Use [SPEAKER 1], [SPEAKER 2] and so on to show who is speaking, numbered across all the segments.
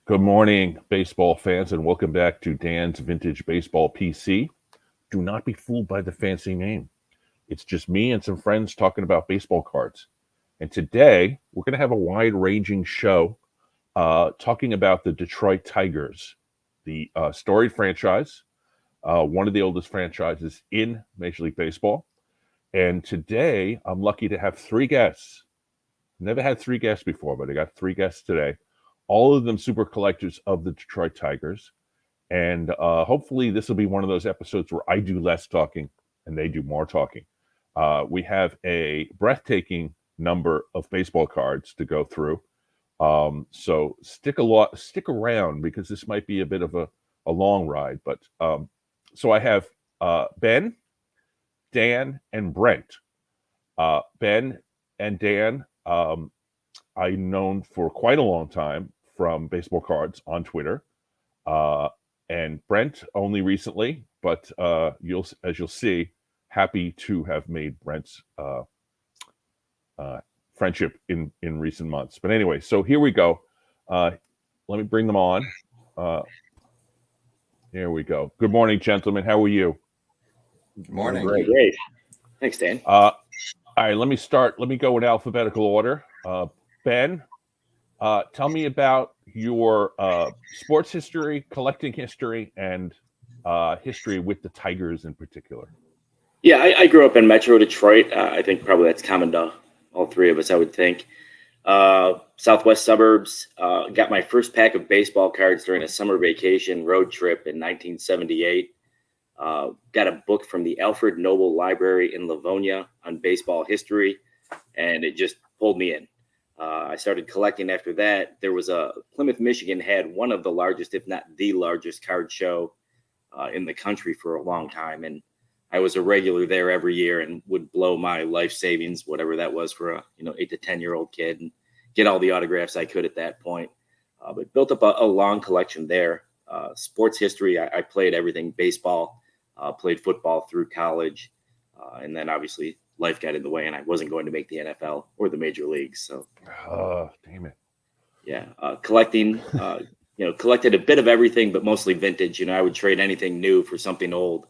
[SPEAKER 1] Good morning, baseball fans, and welcome back to Dan's Vintage Baseball PC. Do not be fooled by the fancy name. It's just me and some friends talking about baseball cards. And today, we're going to have a wide-ranging show talking about the Detroit Tigers, the storied franchise, one of the oldest franchises in Major League Baseball. And today, I'm lucky to have three guests. Never had three guests before, but I got three guests today. All of them super collectors of the Detroit Tigers. And hopefully this will be one of those episodes where I do less talking and they do more talking. We have a breathtaking number of baseball cards to go through. So stick around because this might be a bit of a long ride. But so I have Ben, Dan, and Brent. Ben and Dan, I've known for quite a long time from baseball cards on Twitter, and Brent only recently, but as you'll see, happy to have made Brent's friendship in recent months. But anyway, so here we go. Let me bring them on. Here we go. Good morning, gentlemen. How are you?
[SPEAKER 2] Good morning.
[SPEAKER 3] Great. Thanks, Dan.
[SPEAKER 1] All right, let me start. Let me go in alphabetical order. Ben, tell me about your sports history, collecting history, and history with the Tigers in particular.
[SPEAKER 3] Yeah, I grew up in Metro Detroit. I think probably that's common to all three of us, I would think. Southwest suburbs. Got my first pack of baseball cards during a summer vacation road trip in 1978. Got a book from the Alfred Noble Library in Livonia on baseball history, and it just pulled me in. I started collecting after that. There was Plymouth, Michigan had one of the largest, if not the largest card show in the country for a long time. And I was a regular there every year and would blow my life savings, whatever that was for a 8 to 10-year-old kid, and get all the autographs I could at that point. But built up a long collection there. Sports history, I played everything, baseball, played football through college. And then obviously life got in the way and I wasn't going to make the NFL or the major leagues. So,
[SPEAKER 1] damn it.
[SPEAKER 3] Yeah. Collecting, collected a bit of everything, but mostly vintage. I would trade anything new for something old.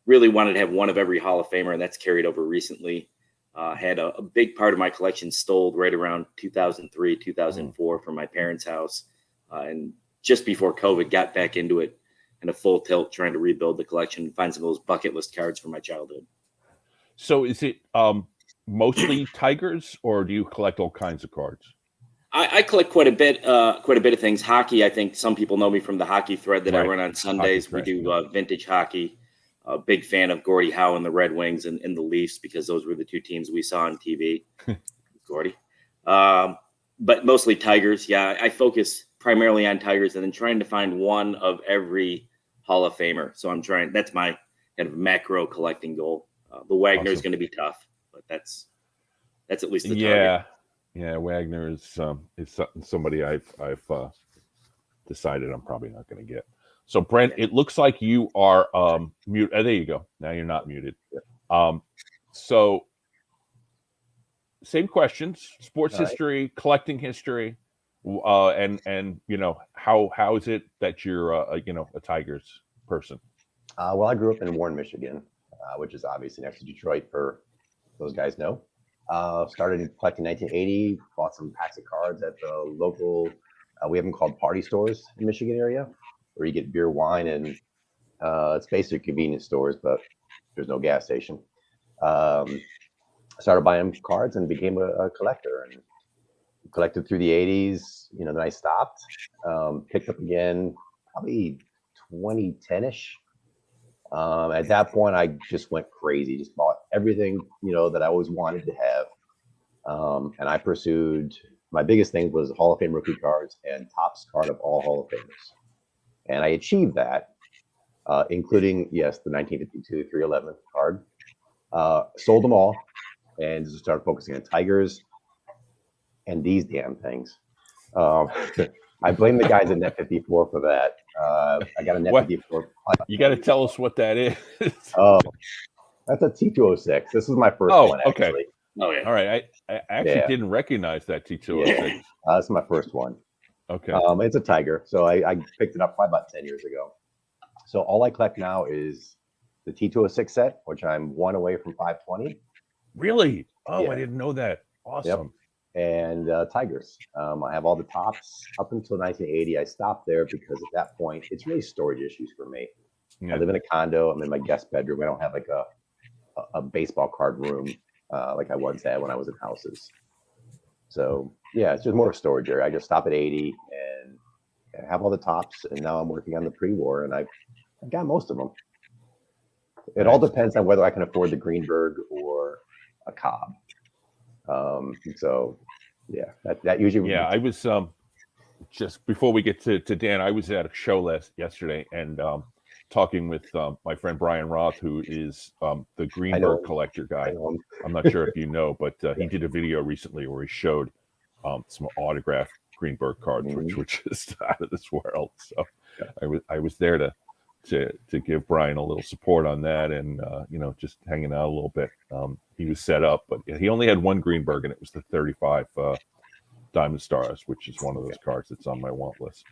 [SPEAKER 3] Really wanted to have one of every Hall of Famer, and that's carried over recently. Had a big part of my collection stole right around 2003, 2004 from my parents' house. And just before COVID, got back into it in a full tilt, trying to rebuild the collection and find some of those bucket list cards from my childhood.
[SPEAKER 1] So is it mostly Tigers, or do you collect all kinds of cards?
[SPEAKER 3] I collect quite a bit of things. Hockey, I think some people know me from the hockey thread that I run on Sundays. We do vintage hockey. A big fan of Gordie Howe and the Red Wings and the Leafs because those were the two teams we saw on TV. Gordie. But mostly Tigers. Yeah, I focus primarily on Tigers and then trying to find one of every Hall of Famer. So that's my kind of macro collecting goal. The Wagner is going to be tough, but that's at least the target.
[SPEAKER 1] Yeah, Wagner is somebody I've decided I'm probably not going to get. So Brent, it looks like you are mute. There you go. Now you're not muted. So same questions: sports history, collecting history, and how is it that you're a Tigers person?
[SPEAKER 2] Well, I grew up in Warren, Michigan, which is obviously next to Detroit, for those guys know. Started collecting in 1980. Bought some packs of cards at the local. We have them called party stores in the Michigan area, where you get beer, wine, and it's basically convenience stores, but there's no gas station. Started buying cards and became a collector, and collected through the 80s. Then I stopped, picked up again, probably 2010-ish. At that point, I just went crazy, just bought everything, that I always wanted to have. And I pursued, my biggest thing was Hall of Fame rookie cards and Topps card of all Hall of Famers. And I achieved that, including, yes, the 1952 311 card. Sold them all and just started focusing on Tigers and these damn things. I blame the guys at Net 54 for that. I got a Net 54.
[SPEAKER 1] You got to tell us what that is.
[SPEAKER 2] Oh, that's a T206. This is my first one, actually.
[SPEAKER 1] Okay.
[SPEAKER 3] Oh, yeah.
[SPEAKER 1] All right. I actually didn't recognize that T206.
[SPEAKER 2] This is my first one.
[SPEAKER 1] Okay.
[SPEAKER 2] It's a Tiger. So I picked it up probably about 10 years ago. So all I collect now is the T206 set, which I'm one away from 520.
[SPEAKER 1] Really? Oh,
[SPEAKER 2] Yeah.
[SPEAKER 1] I didn't know that. Awesome.
[SPEAKER 2] Yep. And Tigers. I have all the tops up until 1980. I stopped there because at that point, it's really storage issues for me.
[SPEAKER 1] Yeah.
[SPEAKER 2] I live in a condo. I'm in my guest bedroom. I don't have like a baseball card room like I once had when I was in houses. So yeah, it's just more storage area. I just stop at 80 and have all the tops. And now I'm working on the pre-war, and I've got most of them. It all depends on whether I can afford the Greenberg or a Cobb. So yeah, that usually.
[SPEAKER 1] Yeah, I was just before we get to Dan, I was at a show yesterday and talking with my friend Brian Roth, who is the Greenberg collector guy. I'm not sure if you know, but he did a video recently where he showed some autographed Greenberg cards, which were just out of this world. So I was there to give Brian a little support on that, and just hanging out a little bit. He was set up, but he only had one Greenberg, and it was the 35 Diamond Stars, which is one of those cards that's on my want list.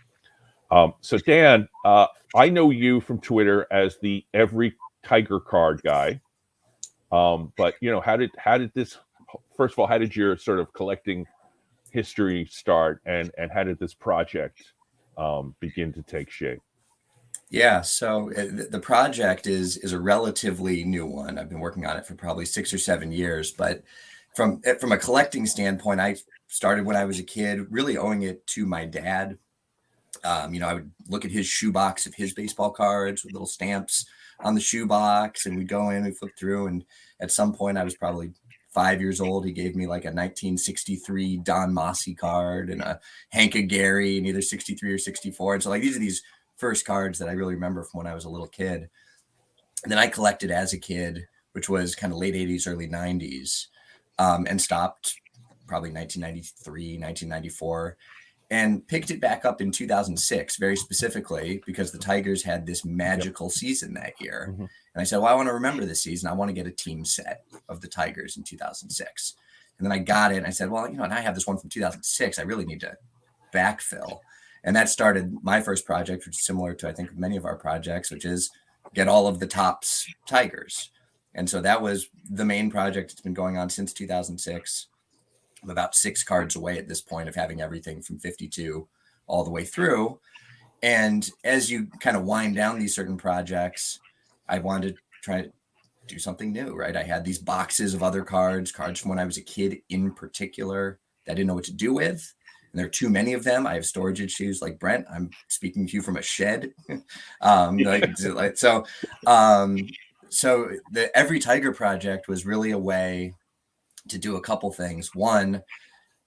[SPEAKER 1] So Dan, I know you from Twitter as the every Tiger card guy. But how did this, first of all, how did your sort of collecting history start, and how did this project begin to take shape?
[SPEAKER 4] Yeah, so the project is a relatively new one. I've been working on it for probably 6 or 7 years, but from a collecting standpoint, I started when I was a kid, really owing it to my dad. I would look at his shoebox of his baseball cards with little stamps on the shoebox, and we'd go in and flip through. And at some point, I was probably 5 years old. He gave me like a 1963 Don Mossy card and a Hank Gary in either 63 or 64. And so like these are these first cards that I really remember from when I was a little kid. And then I collected as a kid, which was kind of late 80s, early 90s, and stopped probably 1993, 1994, and picked it back up in 2006, very specifically because the Tigers had this magical season that year. Mm-hmm. And I said, well, I want to remember this season. I want to get a team set of the Tigers in 2006. And then I got it, and I said, well, and I have this one from 2006. I really need to backfill. And that started my first project, which is similar to, I think, many of our projects, which is get all of the Topps Tigers. And so that was the main project. It's been going on since 2006. I'm about 6 cards away at this point of having everything from 52 all the way through. And as you kind of wind down these certain projects, I wanted to try to do something new, right? I had these boxes of other cards from when I was a kid in particular that I didn't know what to do with. And there are too many of them. I have storage issues like Brent. I'm speaking to you from a shed. So the Every Tiger project was really a way to do a couple things. One,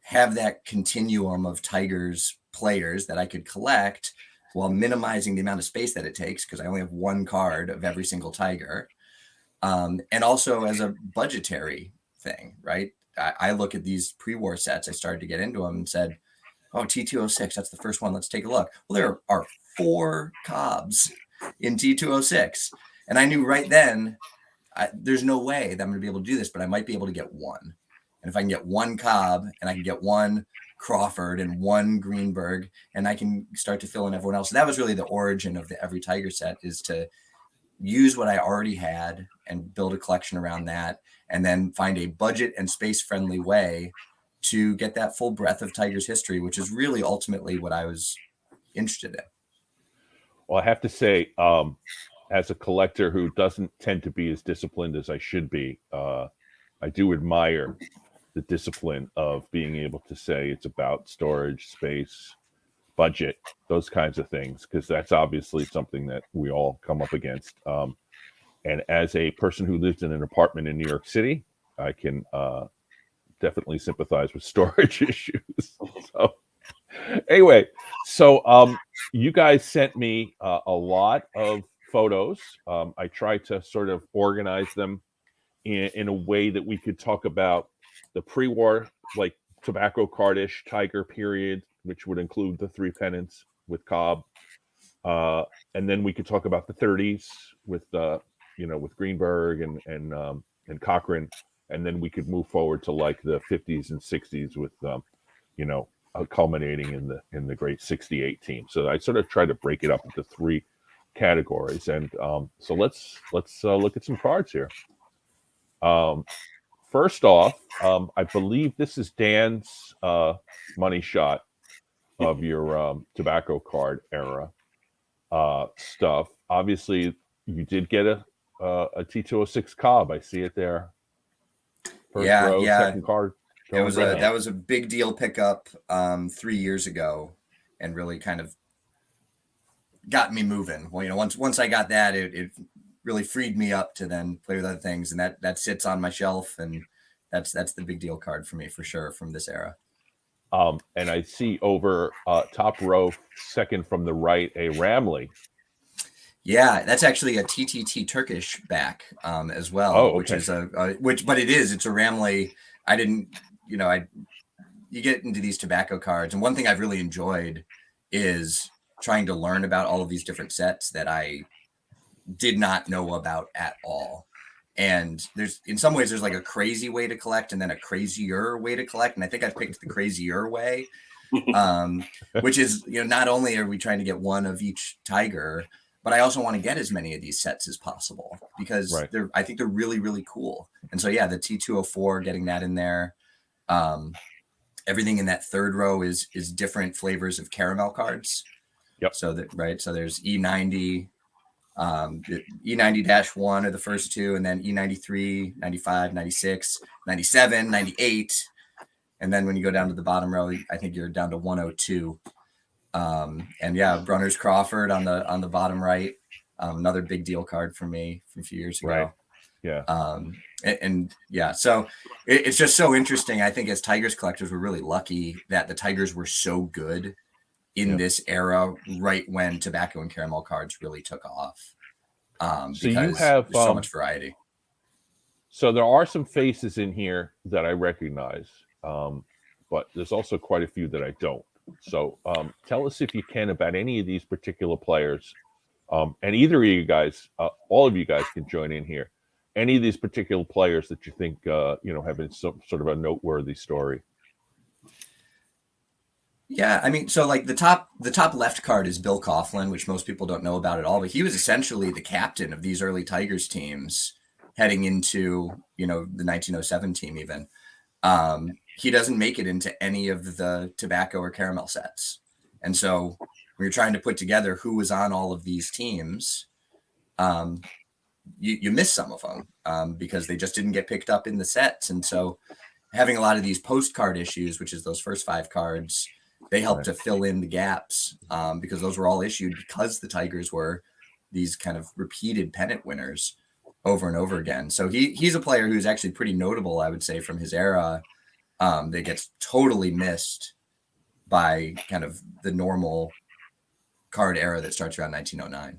[SPEAKER 4] have that continuum of Tigers players that I could collect while minimizing the amount of space that it takes, because I only have one card of every single Tiger. And also as a budgetary thing, right? I look at these pre-war sets. I started to get into them and said, oh, T206, that's the first one. Let's take a look. Well, there are 4 Cobbs in T206. And I knew right then, there's no way that I'm going to be able to do this, but I might be able to get one. And if I can get one Cobb and I can get one Crawford and one Greenberg, and I can start to fill in everyone else. So that was really the origin of the Every Tiger set, is to use what I already had and build a collection around that, and then find a budget and space-friendly way to get that full breadth of Tigers history, which is really ultimately what I was interested in.
[SPEAKER 1] Well, I have to say, as a collector who doesn't tend to be as disciplined as I should be, I do admire the discipline of being able to say it's about storage, space, budget, those kinds of things, because that's obviously something that we all come up against. And as a person who lives in an apartment in New York City, I can definitely sympathize with storage issues. So anyway, so you guys sent me a lot of photos. I tried to sort of organize them in a way that we could talk about the pre-war, like tobacco cardish Tiger period, which would include the 3 pennants with Cobb, and then we could talk about the 30s with with Greenberg and Cochran, and then we could move forward to like the 50s and 60s with culminating in the great '68 team. So I sort of tried to break it up into three categories, and so let's look at some cards here. First off, I believe this is Dan's money shot of your tobacco card era stuff. Obviously, you did get a T206 Cobb. I see it there. First row, second card.
[SPEAKER 4] That was a big deal pickup 3 years ago, and really kind of got me moving. Well, you know, once I got that, it really freed me up to then play with other things, and that sits on my shelf, and that's the big deal card for me for sure from this era.
[SPEAKER 1] And I see over top row, second from the right, a Ramley.
[SPEAKER 4] Yeah, that's actually a TTT Turkish back as well, which is but it's a Ramley. I didn't, you know, you get into these tobacco cards, and one thing I've really enjoyed is trying to learn about all of these different sets that I did not know about at all. And in some ways there's like a crazy way to collect and then a crazier way to collect. And I think I've picked the crazier way, which is, you know, not only are we trying to get one of each Tiger, but I also want to get as many of these sets as possible because I think they're really, really cool. And so, yeah, the T204, getting that in there. Everything in that third row is different flavors of caramel cards.
[SPEAKER 1] Yep.
[SPEAKER 4] So so there's E90, E90-1 are the first two, and then E93, 95, 96, 97, 98. And then when you go down to the bottom row, I think you're down to 102. And yeah, Brunner's Crawford on the bottom right. Another big deal card for me from a few years ago.
[SPEAKER 1] Right. Yeah.
[SPEAKER 4] And yeah, so it's just so interesting. I think as Tigers collectors, we're really lucky that the Tigers were so good in this era, right when tobacco and caramel cards really took off.
[SPEAKER 1] So you have
[SPEAKER 4] so much variety.
[SPEAKER 1] So there are some faces in here that I recognize, but there's also quite a few that I don't. So tell us if you can about any of these particular players, and either of you guys, all of you guys can join in here. Any of these particular players that you think have been sort of a noteworthy story.
[SPEAKER 4] Yeah, I mean, so like the top left card is Bill Coughlin, which most people don't know about at all, but he was essentially the captain of these early Tigers teams heading into, the 1907 team even. He doesn't make it into any of the tobacco or caramel sets. And so when you're trying to put together who was on all of these teams, you miss some of them because they just didn't get picked up in the sets. And so having a lot of these postcard issues, which is those first 5 cards, they helped to fill in the gaps because those were all issued because the Tigers were these kind of repeated pennant winners over and over again. So he's a player who's actually pretty notable, I would say, from his era that gets totally missed by kind of the normal card era that starts around 1909.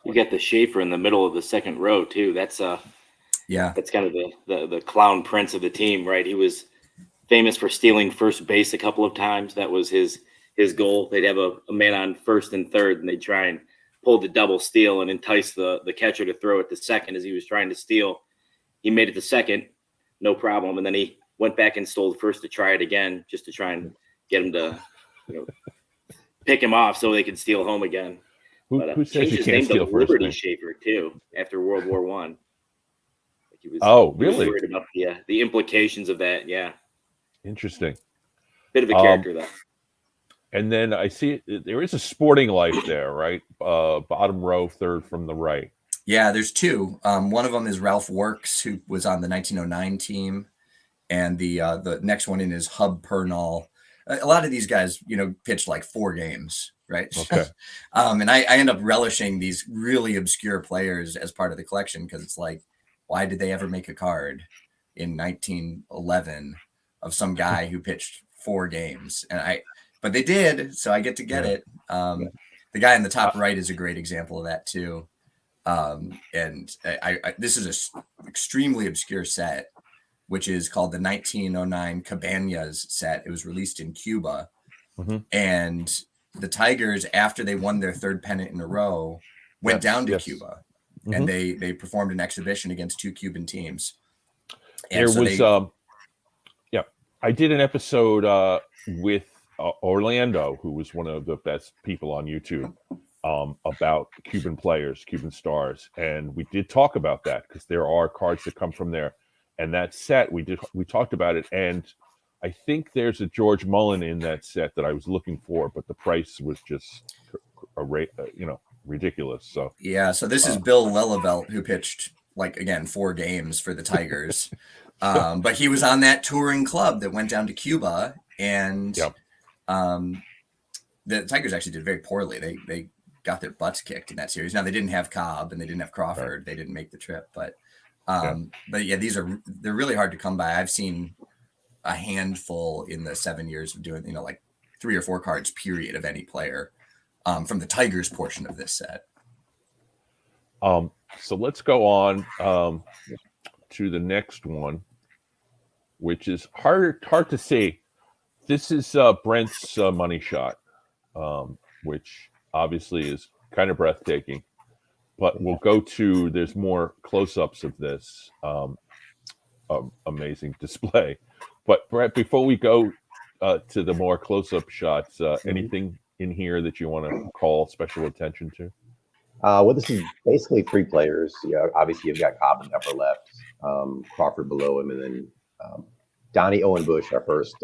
[SPEAKER 3] You got the Schaefer in the middle of the second row too. That's that's kind of the clown prince of the team, right? He was famous for stealing first base a couple of times. That was his goal. They'd have a man on first and third, and they'd try and pull the double steal and entice the catcher to throw it to second as he was trying to steal. He made it to second, no problem, and then he went back and stole first to try it again, just to try and get him to pick him off so they could steal home again.
[SPEAKER 1] Who says you can't steal first?
[SPEAKER 3] Liberty Schaefer too after World War I. He was
[SPEAKER 1] really
[SPEAKER 3] worried about the implications of that. Yeah.
[SPEAKER 1] Interesting.
[SPEAKER 3] Bit of a character, though.
[SPEAKER 1] And then I see there is a Sporting Life there, right? Bottom row, third from the right.
[SPEAKER 4] Yeah, there's 2. One of them is Ralph Works, who was on the 1909 team. And the next one in is Hub Pernall. A lot of these guys, pitched like 4 games, right?
[SPEAKER 1] Okay.
[SPEAKER 4] And I end up relishing these really obscure players as part of the collection because it's like, why did they ever make a card in 1911 of some guy who pitched 4 games? But they did, so I get to get it. The guy in the top right is a great example of that too. And this is an extremely obscure set, which is called the 1909 Cabañas set. It was released in Cuba. Mm-hmm. And the Tigers, after they won their 3rd pennant in a row, went down to Cuba. Mm-hmm. And they performed an exhibition against 2 Cuban teams. And
[SPEAKER 1] I did an episode with Orlando, who was one of the best people on YouTube, about Cuban players, Cuban stars, and we did talk about that because there are cards that come from there. And that set, we talked about it, and I think there's a George Mullen in that set that I was looking for, but the price was just ridiculous. So
[SPEAKER 4] yeah, so this is Bill Lelevelt, who pitched again 4 games for the Tigers. But he was on that touring club that went down to Cuba, and the Tigers actually did very poorly. They got their butts kicked in that series. Now they didn't have Cobb and they didn't have Crawford. Right. They didn't make the trip, but yeah, they're really hard to come by. I've seen a handful in the 7 years of doing, 3 or 4 cards period of any player from the Tigers portion of this set.
[SPEAKER 1] So let's go on to the next one, which is hard to see. This is Brent's money shot, which obviously is kind of breathtaking. But we'll go to, there's more close-ups of this amazing display. But Brent, before we go to the more close-up shots, anything in here that you want to call special attention to?
[SPEAKER 2] Well, this is basically 3 players. Yeah, obviously you've got Cobb in the upper left, Crawford below him, and then Donnie Owen Bush, our first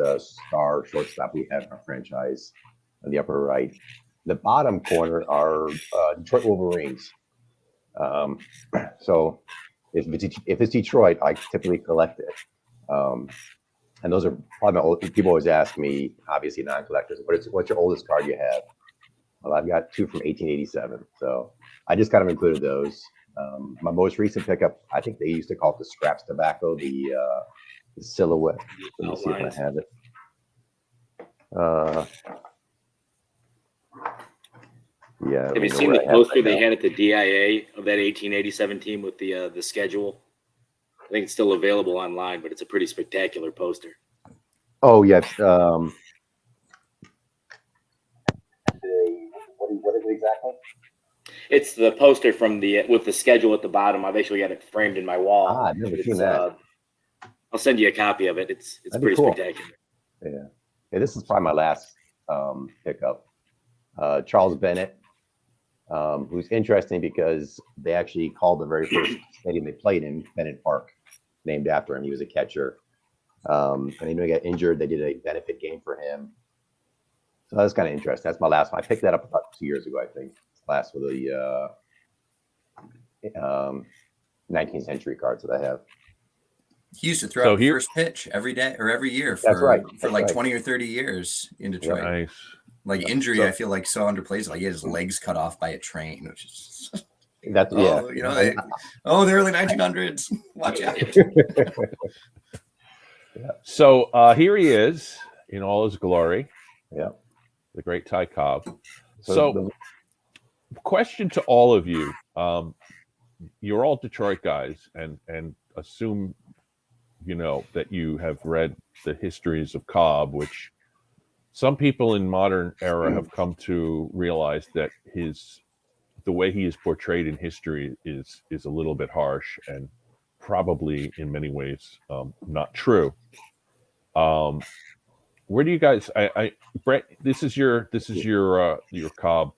[SPEAKER 2] star shortstop we have in our franchise, on the upper right. The bottom corner are Detroit Wolverines. So if it's Detroit, I typically collect it. And those are probably my old, people always ask me, obviously non-collectors, what's your oldest card you have? Well, I've got 2 from 1887. So I just kind of included those. My most recent pickup, I think they used to call it the Scraps Tobacco, the silhouette. Let me see if I have it. Yeah.
[SPEAKER 3] Have you seen the poster they had at the DIA of that 1887 team with the schedule? I think it's still available online, but it's a pretty spectacular poster.
[SPEAKER 2] Oh yes. What is it exactly?
[SPEAKER 3] It's the poster from with the schedule at the bottom. I've actually got it framed in my wall.
[SPEAKER 2] I've never seen that.
[SPEAKER 3] I'll send you a copy of it. It's pretty cool. Spectacular.
[SPEAKER 2] Yeah. This is probably my last pickup. Charles Bennett, who's interesting because they actually called the very first stadium they played in Bennett Park, named after him. He was a catcher. And he got injured. They did a benefit game for him. So that's kind of interesting. That's my last one. I picked that up about 2 years ago, I think. Last for the 19th century cards that I have.
[SPEAKER 4] He used to throw out the first pitch every day or every year for 20 or 30 years in Detroit.
[SPEAKER 1] Nice.
[SPEAKER 4] Injury, I feel like so underplays. He had his legs cut off by a train, which is
[SPEAKER 2] the
[SPEAKER 4] early 1900s. Watch out.
[SPEAKER 2] Yeah.
[SPEAKER 1] So here he is in all his glory.
[SPEAKER 2] Yeah.
[SPEAKER 1] The great Ty Cobb. So question to all of you. You're all Detroit guys and assume that you have read the histories of Cobb, which some people in modern era have come to realize that the way he is portrayed in history is a little bit harsh and probably in many ways not true. Where do you guys? Brent, this is your Cobb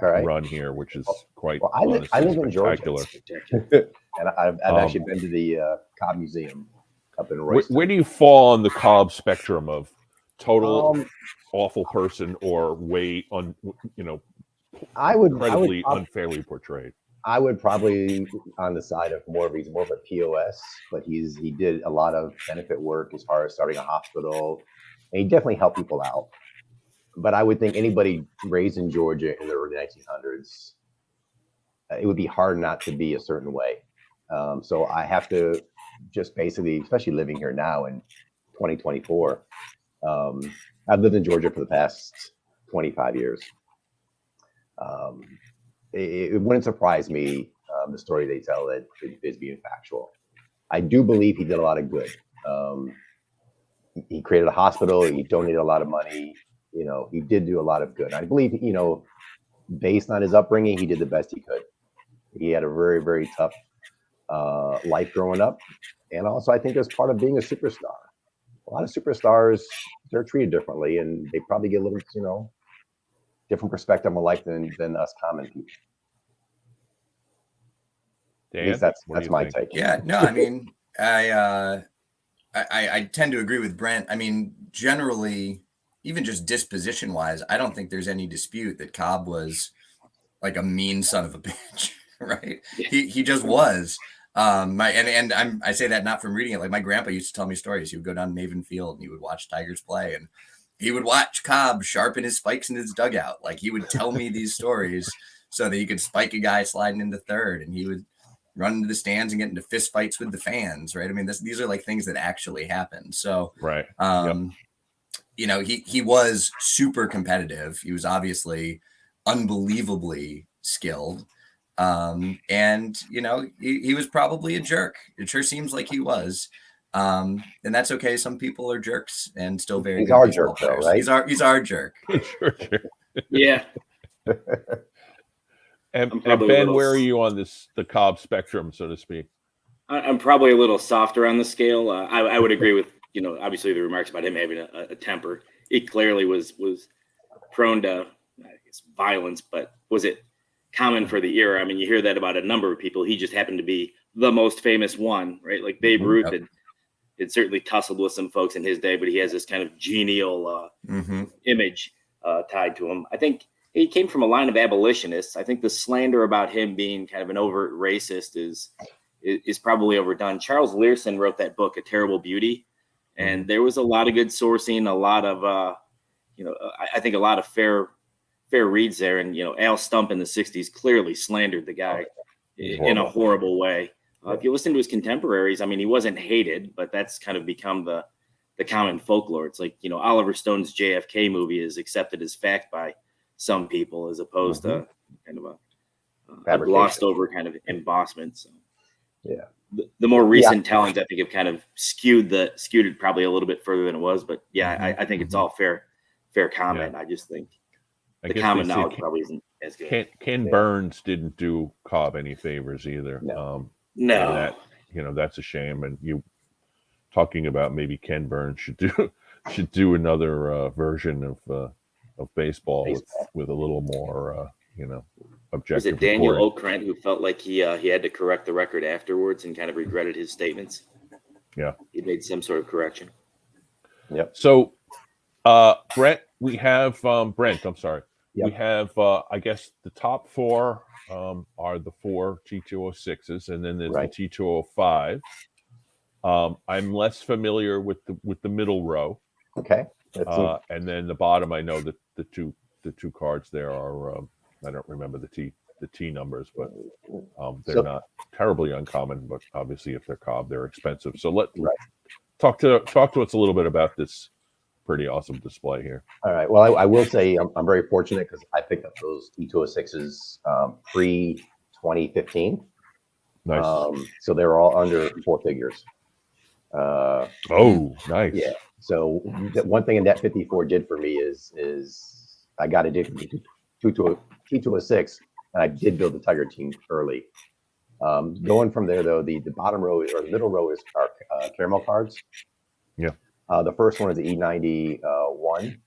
[SPEAKER 1] run here, which is quite.
[SPEAKER 2] Well, I live in Georgia, and I've actually been to the Cobb Museum up in Royston.
[SPEAKER 1] Where do you fall on the Cobb spectrum of total awful person or way incredibly unfairly portrayed?
[SPEAKER 2] I would probably on the side of he's more of a POS, but he did a lot of benefit work as far as starting a hospital, and he definitely helped people out. But I would think anybody raised in Georgia in the early 1900s, it would be hard not to be a certain way. So I have to just basically, especially living here now in 2024, I've lived in Georgia for the past 25 years. It wouldn't surprise me, the story they tell that is being factual. I do believe he did a lot of good. He created a hospital. He donated a lot of money. He did do a lot of good. I believe, based on his upbringing, he did the best he could. He had a very, very tough life growing up. And also, I think it was part of being a superstar. a lot of superstars, they're treated differently, and they probably get a little, different perspective on life than us common people.
[SPEAKER 1] Dan,
[SPEAKER 2] At least that's
[SPEAKER 1] what do you
[SPEAKER 2] my
[SPEAKER 1] think?
[SPEAKER 2] take.
[SPEAKER 4] Yeah, no, I mean, I tend to agree with Brent. I mean, generally, even just disposition wise, I don't think there's any dispute that Cobb was like a mean son of a bitch, right? He just was. I say that not from reading it. Like my grandpa used to tell me stories. He would go down Maven Field and he would watch Tigers play, and he would watch Cobb sharpen his spikes in his dugout. Like he would tell me these stories so that he could spike a guy sliding into third, and he would run into the stands and get into fist fights with the fans, right? I mean, these are like things that actually happen. So,
[SPEAKER 1] right.
[SPEAKER 4] He was super competitive. He was obviously unbelievably skilled. And he was probably a jerk. It sure seems like he was. And that's okay. Some people are jerks and still very
[SPEAKER 2] He's
[SPEAKER 4] good
[SPEAKER 2] our
[SPEAKER 4] baseball
[SPEAKER 2] jerk, though,
[SPEAKER 4] players.
[SPEAKER 2] right?
[SPEAKER 4] He's our jerk.
[SPEAKER 1] Sure.
[SPEAKER 3] Yeah.
[SPEAKER 1] And
[SPEAKER 3] probably a
[SPEAKER 1] Ben,
[SPEAKER 3] little-
[SPEAKER 1] where are you on the Cobb spectrum, so to speak?
[SPEAKER 3] I'm probably a little softer on the scale. I would agree with, obviously the remarks about him having a temper. He clearly was prone to, I guess, violence, but was it common for the era? I mean, you hear that about a number of people. He just happened to be the most famous one, right? Like Babe Ruth had certainly tussled with some folks in his day, but he has this kind of genial image tied to him. I think he came from a line of abolitionists. I think the slander about him being kind of an overt racist is probably overdone. Charles Learson wrote that book, A Terrible Beauty, and there was a lot of good sourcing, a lot of, I think a lot of fair reads there. And, Al Stump in the 60s clearly slandered the guy in a horrible way. If you listen to his contemporaries, I mean, he wasn't hated, but that's kind of become the common folklore. It's like, Oliver Stone's JFK movie is accepted as fact by some people as opposed to kind of a glossed over kind of embossment. So
[SPEAKER 2] yeah,
[SPEAKER 3] the more recent tellings, I think, have kind of skewed it probably a little bit further than it was. But I think it's all fair comment. Yeah. I just think the common knowledge probably isn't as good.
[SPEAKER 1] Ken Burns didn't do Cobb any favors either.
[SPEAKER 3] No.
[SPEAKER 1] That's a shame. And you talking about maybe Ken Burns should do another version of baseball with a little more objective.
[SPEAKER 3] Was it Daniel
[SPEAKER 1] reporting.
[SPEAKER 3] Okrent who felt like he had to correct the record afterwards and kind of regretted his statements?
[SPEAKER 1] Yeah,
[SPEAKER 3] he made some sort of correction.
[SPEAKER 2] Yep.
[SPEAKER 1] So, Brent, we have Brent. I'm sorry. Yep. We have I guess the top four are the four T206s, and then there's the T205. I'm less familiar with the middle row.
[SPEAKER 2] Okay.
[SPEAKER 1] And then the bottom, I know that the two cards there are I don't remember the T numbers, but they're not terribly uncommon. But obviously, if they're Cobb, they're expensive. So talk to us a little bit about this pretty awesome display here.
[SPEAKER 2] All right. Well, I will say I'm very fortunate because I picked up those T206s pre-2015.
[SPEAKER 1] Nice.
[SPEAKER 2] So they were all under four figures.
[SPEAKER 1] Nice.
[SPEAKER 2] Yeah. So one thing in that 54 did for me is I got addicted to T206, and I did build the Tiger team early. Going from there, though, the bottom row or the middle row is our caramel cards.
[SPEAKER 1] Yeah.
[SPEAKER 2] The first one is the E91.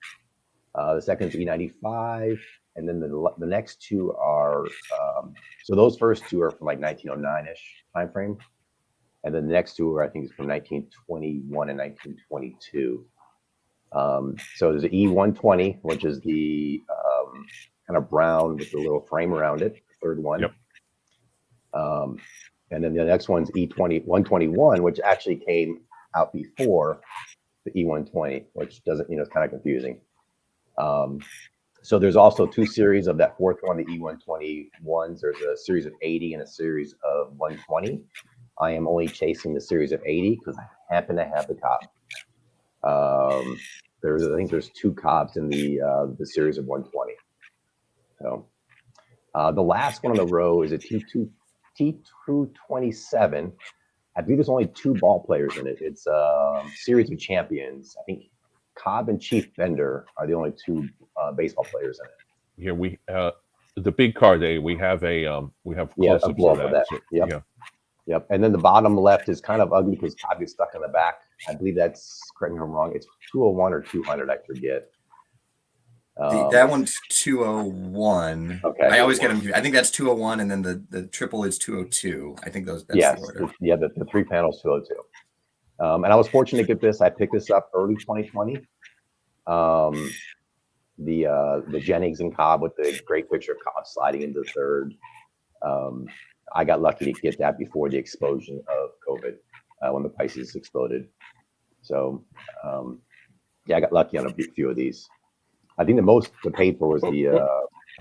[SPEAKER 2] The second is E95, and then the next two are so those first two are from like 1909-ish time frame. And then the next two are, I think, is from 1921 and 1922. So there's the E120, which is the kind of brown with the little frame around it, the third one.
[SPEAKER 1] Yep.
[SPEAKER 2] And then the next one's E121, which actually came out before the E120, which doesn't, it's kind of confusing. So there's also two series of that fourth one, the E121s. There's a series of 80 and a series of 120. I am only chasing the series of 80 because I happen to have the Cobb. I think there's two Cobbs in the series of 120. So the last one on the row is a T227. I believe there's only two ball players in it. It's a series of champions. I think Cobb and Chief Bender are the only two baseball players in it.
[SPEAKER 1] Yeah, we the big card day. We have close-ups
[SPEAKER 2] a blow
[SPEAKER 1] of
[SPEAKER 2] of that.
[SPEAKER 1] So,
[SPEAKER 2] yep.
[SPEAKER 1] Yeah.
[SPEAKER 2] Yep. And then the bottom left is kind of ugly because Cobb gets stuck in the back. I believe that's, correct me if I'm wrong, it's 201 or 200, I forget.
[SPEAKER 4] That one's 201.
[SPEAKER 2] Okay.
[SPEAKER 4] I always get them. I think that's 201, and then the triple is 202. I think that's
[SPEAKER 2] yes,
[SPEAKER 4] the order.
[SPEAKER 2] the 3 panels 202. And I was fortunate to get this. I picked this up early 2020. The Jennings and Cobb with the great picture of Cobb sliding into the third. I got lucky to get that before the explosion of COVID, when the prices exploded. So, I got lucky on a few of these. I think the most I paid for was the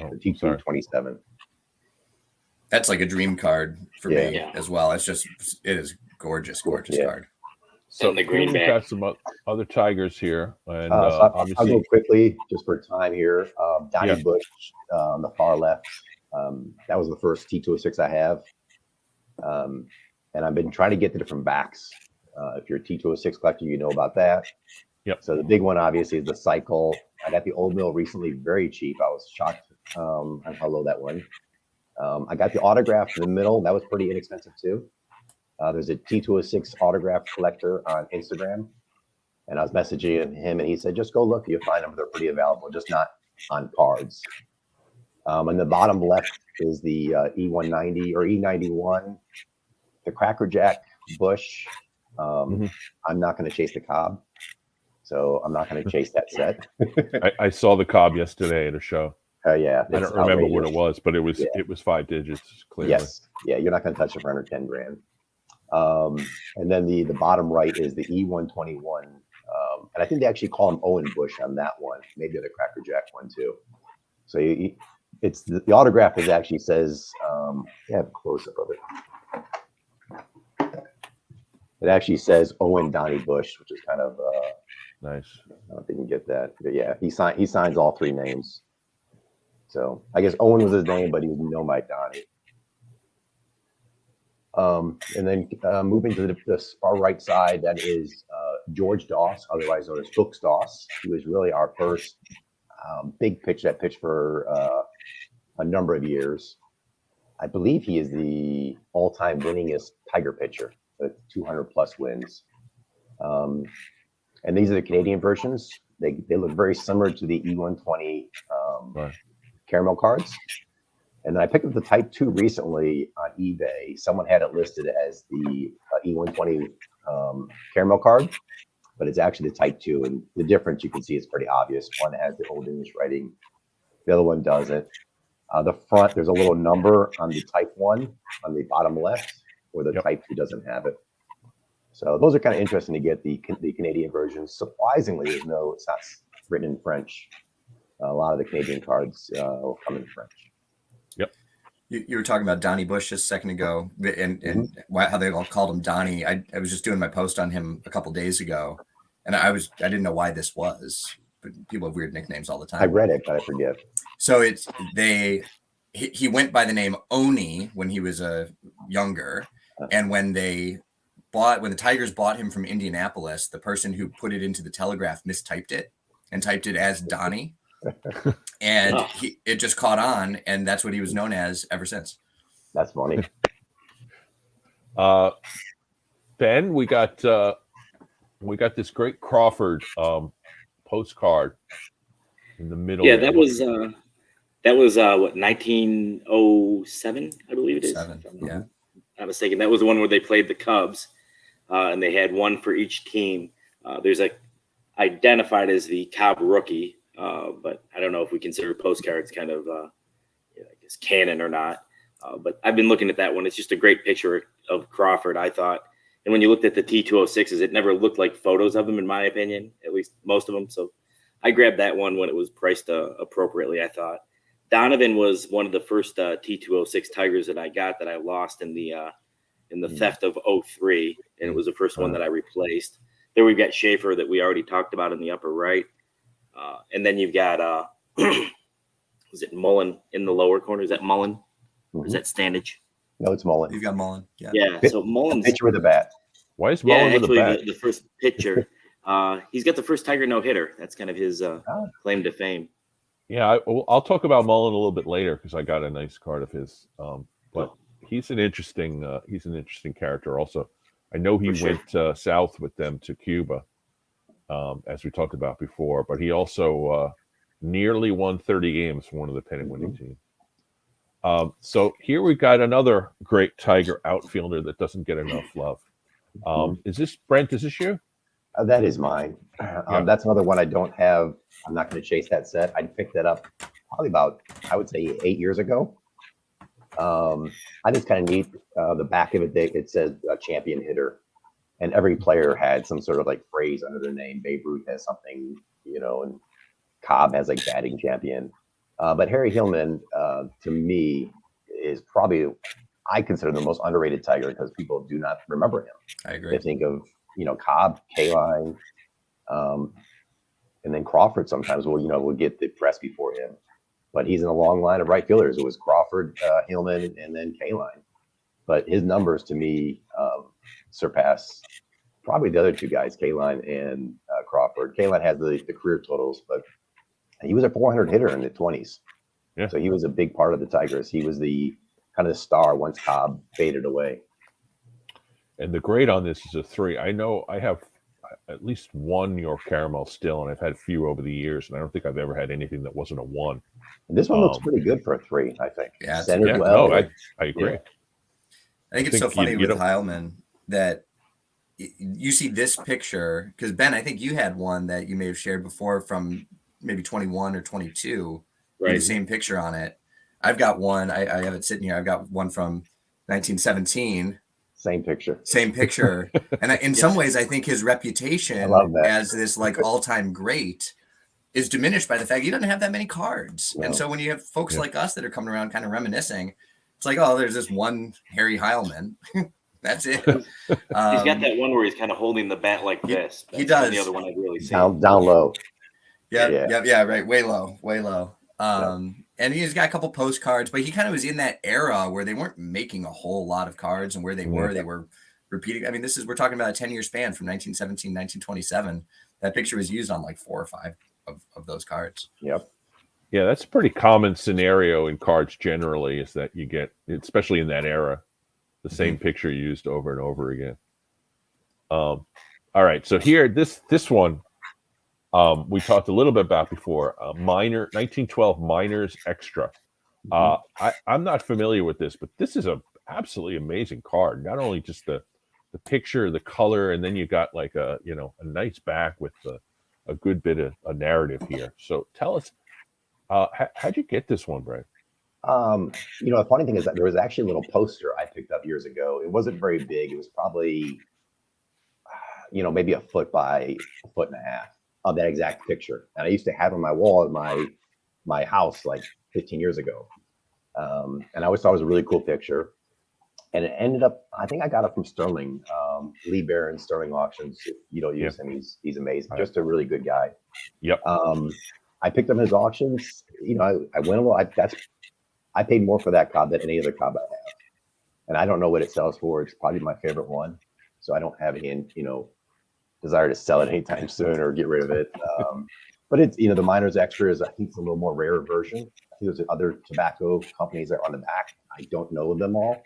[SPEAKER 2] T227.
[SPEAKER 4] That's like a dream card for me
[SPEAKER 3] Yeah.
[SPEAKER 4] as well. It is gorgeous card.
[SPEAKER 1] So
[SPEAKER 3] And the green
[SPEAKER 1] we've
[SPEAKER 3] back.
[SPEAKER 1] got some other Tigers here, and
[SPEAKER 2] So I'll
[SPEAKER 1] obviously,
[SPEAKER 2] go quickly just for time here. Donnie
[SPEAKER 1] Yeah.
[SPEAKER 2] Bush on the far left. That was the first T206 I have. And I've been trying to get the different backs. If you're a T206 collector, you know about that.
[SPEAKER 1] Yep.
[SPEAKER 2] So the big one, obviously, is the Cycle. I got the Old Mill recently, very cheap. I was shocked on how low that went. I got the Autograph in the middle. That was pretty inexpensive, too. There's a T206 autograph collector on Instagram. And I was messaging him, and he said, just go look. You'll find them. They're pretty available, just not on cards. And the bottom left is the E190 or E91, the Cracker Jack Bush. I'm not going to chase the Cobb, so I'm not going to chase that set.
[SPEAKER 1] I saw the Cobb yesterday at a show.
[SPEAKER 2] Yeah,
[SPEAKER 1] I don't remember what it was, but it was 5 digits clearly.
[SPEAKER 2] Yes, yeah, you're not going to touch it for under 10 grand. And then the bottom right is the E121, and I think they actually call him Owen Bush on that one. Maybe the Cracker Jack one too. So it's the autograph is actually says, have a close up of it. It actually says Owen Donnie Bush, which is kind of
[SPEAKER 1] Nice.
[SPEAKER 2] I don't know if you can get that, but yeah, he signs all 3 names. So I guess Owen was his name, but he was no Mike Donnie. And then moving to the far right side, that is George Doss, otherwise known as Hooks Doss, who is really our first big pitch that pitched for a number of years. I believe he is the all-time winningest Tiger pitcher with 200 plus wins. And these are the Canadian versions. They look very similar to the E120 caramel cards. And then I picked up the Type 2 recently on eBay. Someone had it listed as the E120 caramel card, but it's actually the Type 2. And the difference you can see is pretty obvious. One has the old English writing, the other one doesn't. The front, there's a little number on the Type 1 on the bottom left, where the Type 2 doesn't have it. So those are kind of interesting to get the Canadian versions. Surprisingly, it's not written in French. A lot of the Canadian cards will come in French.
[SPEAKER 1] Yep.
[SPEAKER 4] You were talking about Donnie Bush just a second ago, and how they all called him Donnie. I was just doing my post on him a couple days ago, and I didn't know why this was, but people have weird nicknames all the time.
[SPEAKER 2] I read it, but I forget.
[SPEAKER 4] So he went by the name Oni when he was younger, and when the Tigers bought him from Indianapolis, the person who put it into the Telegraph mistyped it and typed it as Donnie. And it just caught on, and that's what he was known as ever since.
[SPEAKER 2] That's funny.
[SPEAKER 1] Ben, we got this great Crawford postcard in the middle.
[SPEAKER 3] Yeah, that was what, 1907, I believe it is.
[SPEAKER 4] Yeah.
[SPEAKER 3] Not mistaken. That was the one where they played the Cubs, and they had one for each team. There's identified as the Cobb rookie, but I don't know if we consider postcards kind of, I guess, canon or not. But I've been looking at that one. It's just a great picture of Crawford, I thought. And when you looked at the T206s, it never looked like photos of them, in my opinion, at least most of them. So I grabbed that one when it was priced appropriately, I thought. Donovan was one of the first T206 Tigers that I got that I lost in the theft of 03, and it was the first one that I replaced. There we've got Schaefer that we already talked about in the upper right. And then you've got, was it Mullen in the lower corner? Is that Mullen? Or is that Standage?
[SPEAKER 2] No, it's Mullen.
[SPEAKER 4] You've got Mullen.
[SPEAKER 3] Yeah, so Mullen's
[SPEAKER 2] pitcher with a bat.
[SPEAKER 1] Why is Mullen with a bat?
[SPEAKER 3] The first pitcher. He's got the first Tiger no-hitter. That's kind of his claim to fame.
[SPEAKER 1] Yeah, I'll talk about Mullen a little bit later because I got a nice card of his. But he's an interesting character. Also, I know he went south with them to Cuba, as we talked about before. But he also nearly won 30 games for one of the pennant winning teams. So here we got another great Tiger outfielder that doesn't get enough love. Is this Brent? Is this you?
[SPEAKER 2] That is mine. That's another one I don't have. I'm not going to chase that set. I picked that up probably about, I would say, 8 years ago. I think it's kind of neat. The back of it says champion hitter, and every player had some sort of like phrase under their name. Babe Ruth has something, and Cobb has like batting champion. But Harry Hillman, to me, is probably, I consider the most underrated Tiger because people do not remember him.
[SPEAKER 4] I agree.
[SPEAKER 2] They think of, Cobb, K-Line, and then Crawford sometimes will get the press before him. But he's in a long line of right fielders. It was Crawford, Hillman, and then K-Line. But his numbers to me surpass probably the other two guys, K-Line and Crawford. K-Line has the career totals, but he was a 400 hitter in the 20s.
[SPEAKER 1] Yeah.
[SPEAKER 2] So he was a big part of the Tigers. He was the kind of the star once Cobb faded away.
[SPEAKER 1] And the grade on this is a 3. I know I have at least one New York Caramel still, and I've had a few over the years, and I don't think I've ever had anything that wasn't a 1.
[SPEAKER 2] And this one looks pretty good for a 3, I think.
[SPEAKER 4] Yeah,
[SPEAKER 2] centered well.
[SPEAKER 1] No, I agree.
[SPEAKER 2] Yeah.
[SPEAKER 4] I think it's so funny with Heilman that you see this picture, because Ben, I think you had one that you may have shared before from maybe 21 or 22, right? The same picture on it. I've got one. I have it sitting here. I've got one from 1917.
[SPEAKER 2] Same picture. And in some ways, I think his reputation as this like all-time great is diminished by the fact he doesn't have that many cards. No. And so when you have folks like us that are coming around kind of reminiscing, it's like, oh, there's this one Harry Heilman. That's it.
[SPEAKER 3] He's got that one where he's kind of holding the bat like this.
[SPEAKER 4] He does.
[SPEAKER 3] The other one I've really seen.
[SPEAKER 2] Down low.
[SPEAKER 4] Yeah, right. Way low. And he's got a couple postcards, but he kind of was in that era where they weren't making a whole lot of cards, and where they were repeating. I mean, we're talking about a 10-year span from 1917, 1927. That picture was used on like 4 or 5 of those cards.
[SPEAKER 2] Yep.
[SPEAKER 1] Yeah, that's a pretty common scenario in cards generally, is that you get, especially in that era, the same picture used over and over again. All right, so here, this one, we talked a little bit about before, Minor 1912 Miners Extra. I'm not familiar with this, but this is a absolutely amazing card. Not only just the picture, the color, and then you got like a nice back with a good bit of a narrative here. So tell us, how'd you get this one, Brent?
[SPEAKER 2] The funny thing is that there was actually a little poster I picked up years ago. It wasn't very big. It was probably, maybe a foot by a foot and a half of that exact picture. And I used to have it on my wall at my house like 15 years ago. And I always thought it was a really cool picture. And it ended up, I think I got it from Sterling, Lee Barron, Sterling Auctions. If you don't use him, he's amazing. Right. Just a really good guy.
[SPEAKER 1] Yep.
[SPEAKER 2] I picked up his auctions. I went a little. I paid more for that cob than any other cob I have, and I don't know what it sells for. It's probably my favorite one, so I don't have any desire to sell it anytime soon or get rid of it. But it's the Miners Extra is, I think, it's a little more rare version. I think there's other tobacco companies that are on the back. I don't know them all,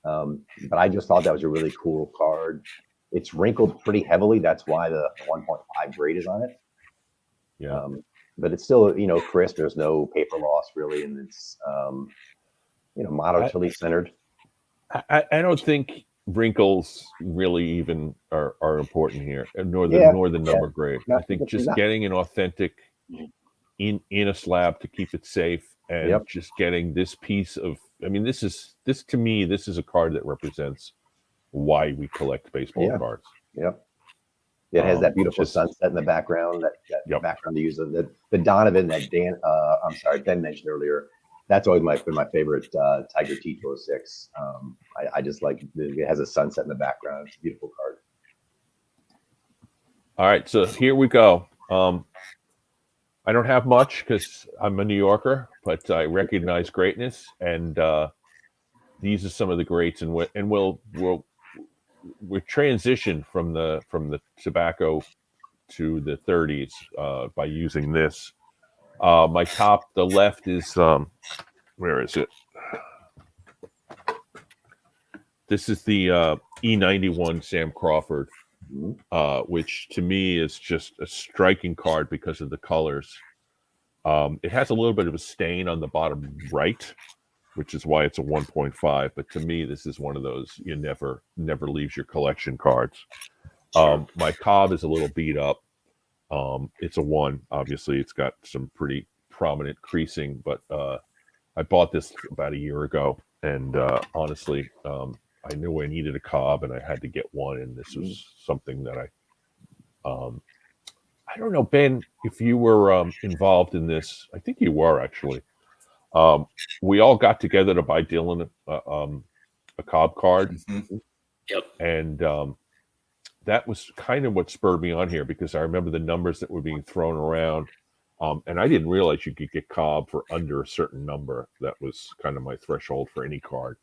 [SPEAKER 2] but I just thought that was a really cool card. It's wrinkled pretty heavily. That's why the 1.5 grade is on it.
[SPEAKER 1] Yeah.
[SPEAKER 2] But it's still, crisp. There's no paper loss really, and it's, moderately centered.
[SPEAKER 1] I don't think wrinkles really even are important here, nor the number grade. I think just getting an authentic in a slab to keep it safe, and just getting this piece of. I mean, this is a card that represents why we collect baseball cards.
[SPEAKER 2] Yep. It has that beautiful sunset in the background, that background to use the Donovan that Ben mentioned earlier. That's always been my favorite Tiger T206. I just like it has a sunset in the background. It's a beautiful card.
[SPEAKER 1] All right, so here we go. I don't have much because I'm a New Yorker, but I recognize greatness, and these are some of the greats, and we're transitioned from the tobacco to the 30s by using this. My top, the left is where is it? This is the E91 Sam Crawford, which to me is just a striking card because of the colors. It has a little bit of a stain on the bottom right, which is why it's a 1.5. But to me, this is one of those you never leaves your collection cards. My Cobb is a little beat up. It's a 1. Obviously, it's got some pretty prominent creasing, but I bought this about a year ago, and honestly, I knew I needed a Cobb, and I had to get one, and this was something that I don't know, Ben, if you were involved in this. I think you were, actually. We all got together to buy Dylan a Cobb card.
[SPEAKER 3] Yep.
[SPEAKER 1] And that was kind of what spurred me on here, because I remember the numbers that were being thrown around. And I didn't realize you could get Cobb for under a certain number. That was kind of my threshold for any card.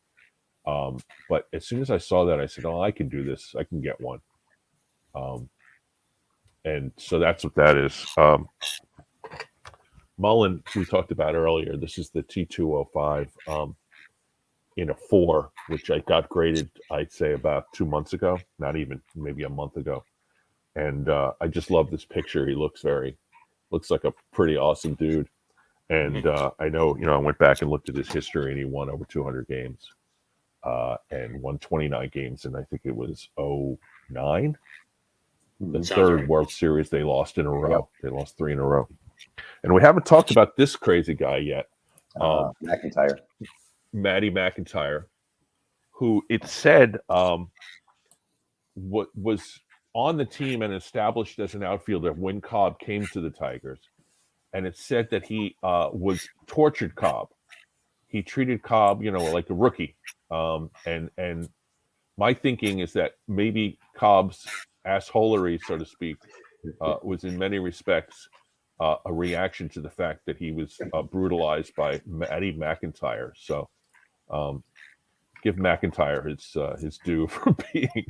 [SPEAKER 1] But as soon as I saw that, I said, oh, I can do this. I can get one. And so that's what that is. Mullen, we talked about earlier. This is the T205 in a 4, which I got graded, I'd say, about 2 months ago. Not even, maybe a month ago. And I just love this picture. He looks like a pretty awesome dude. And I know, I went back and looked at his history, and he won over 200 games and won 29 games. And I think it was 09. The third World Series they lost in a row. They lost 3 in a row. And we haven't talked about this crazy guy yet.
[SPEAKER 2] McIntyre.
[SPEAKER 1] Matty McIntyre, who it said what was on the team and established as an outfielder when Cobb came to the Tigers. And it said that he was tortured Cobb. He treated Cobb, like a rookie. And my thinking is that maybe Cobb's assholery, so to speak, was in many respects a reaction to the fact that he was brutalized by Matty McIntyre. So give McIntyre his due for being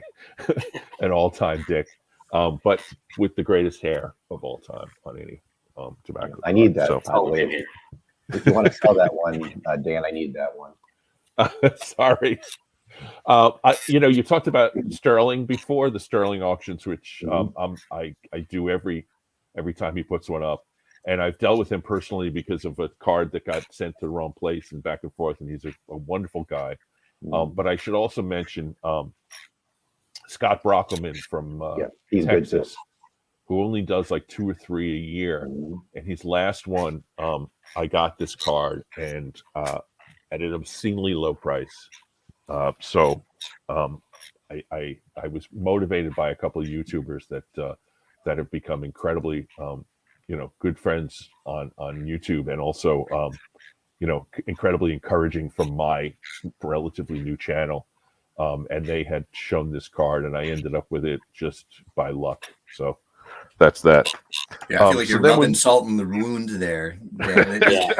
[SPEAKER 1] an all-time dick, but with the greatest hair of all time on any tobacco.
[SPEAKER 2] I need that.
[SPEAKER 1] So,
[SPEAKER 2] I'll wait. If you want to sell that one, Dan, I need that one.
[SPEAKER 1] Sorry. You talked about Sterling before, the Sterling auctions, which I do every time he puts one up, and I've dealt with him personally because of a card that got sent to the wrong place and back and forth, and he's a wonderful guy. But I should also mention Scott Brockelman from Texas, who only does like 2 or 3 a year, and his last one, I got this card and at an obscenely low price. So I was motivated by a couple of YouTubers that have become incredibly good friends on YouTube, and also incredibly encouraging from my relatively new channel. And they had shown this card, and I ended up with it just by luck. So that's that.
[SPEAKER 4] Yeah, I feel like you're rubbing salt in the wound there.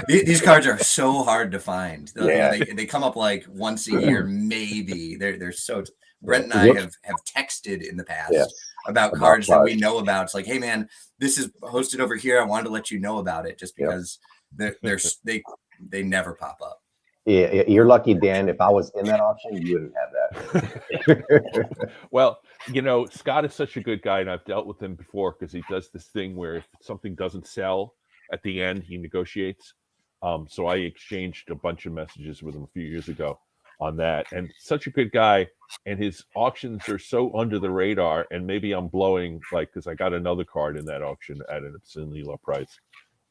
[SPEAKER 4] These cards are so hard to find. They come up like once a year, maybe. They're so. Brent and I have texted in the past about cards that we know about. It's like, hey man, this is hosted over here. I wanted to let you know about it, just because they never pop up.
[SPEAKER 2] Yeah, you're lucky, Dan. If I was in that auction, you wouldn't have that.
[SPEAKER 1] Well, Scott is such a good guy, and I've dealt with him before because he does this thing where if something doesn't sell at the end, he negotiates. So I exchanged a bunch of messages with him a few years ago on that, and such a good guy. And his auctions are so under the radar, and maybe I'm blowing, because I got another card in that auction at an obscenely low price,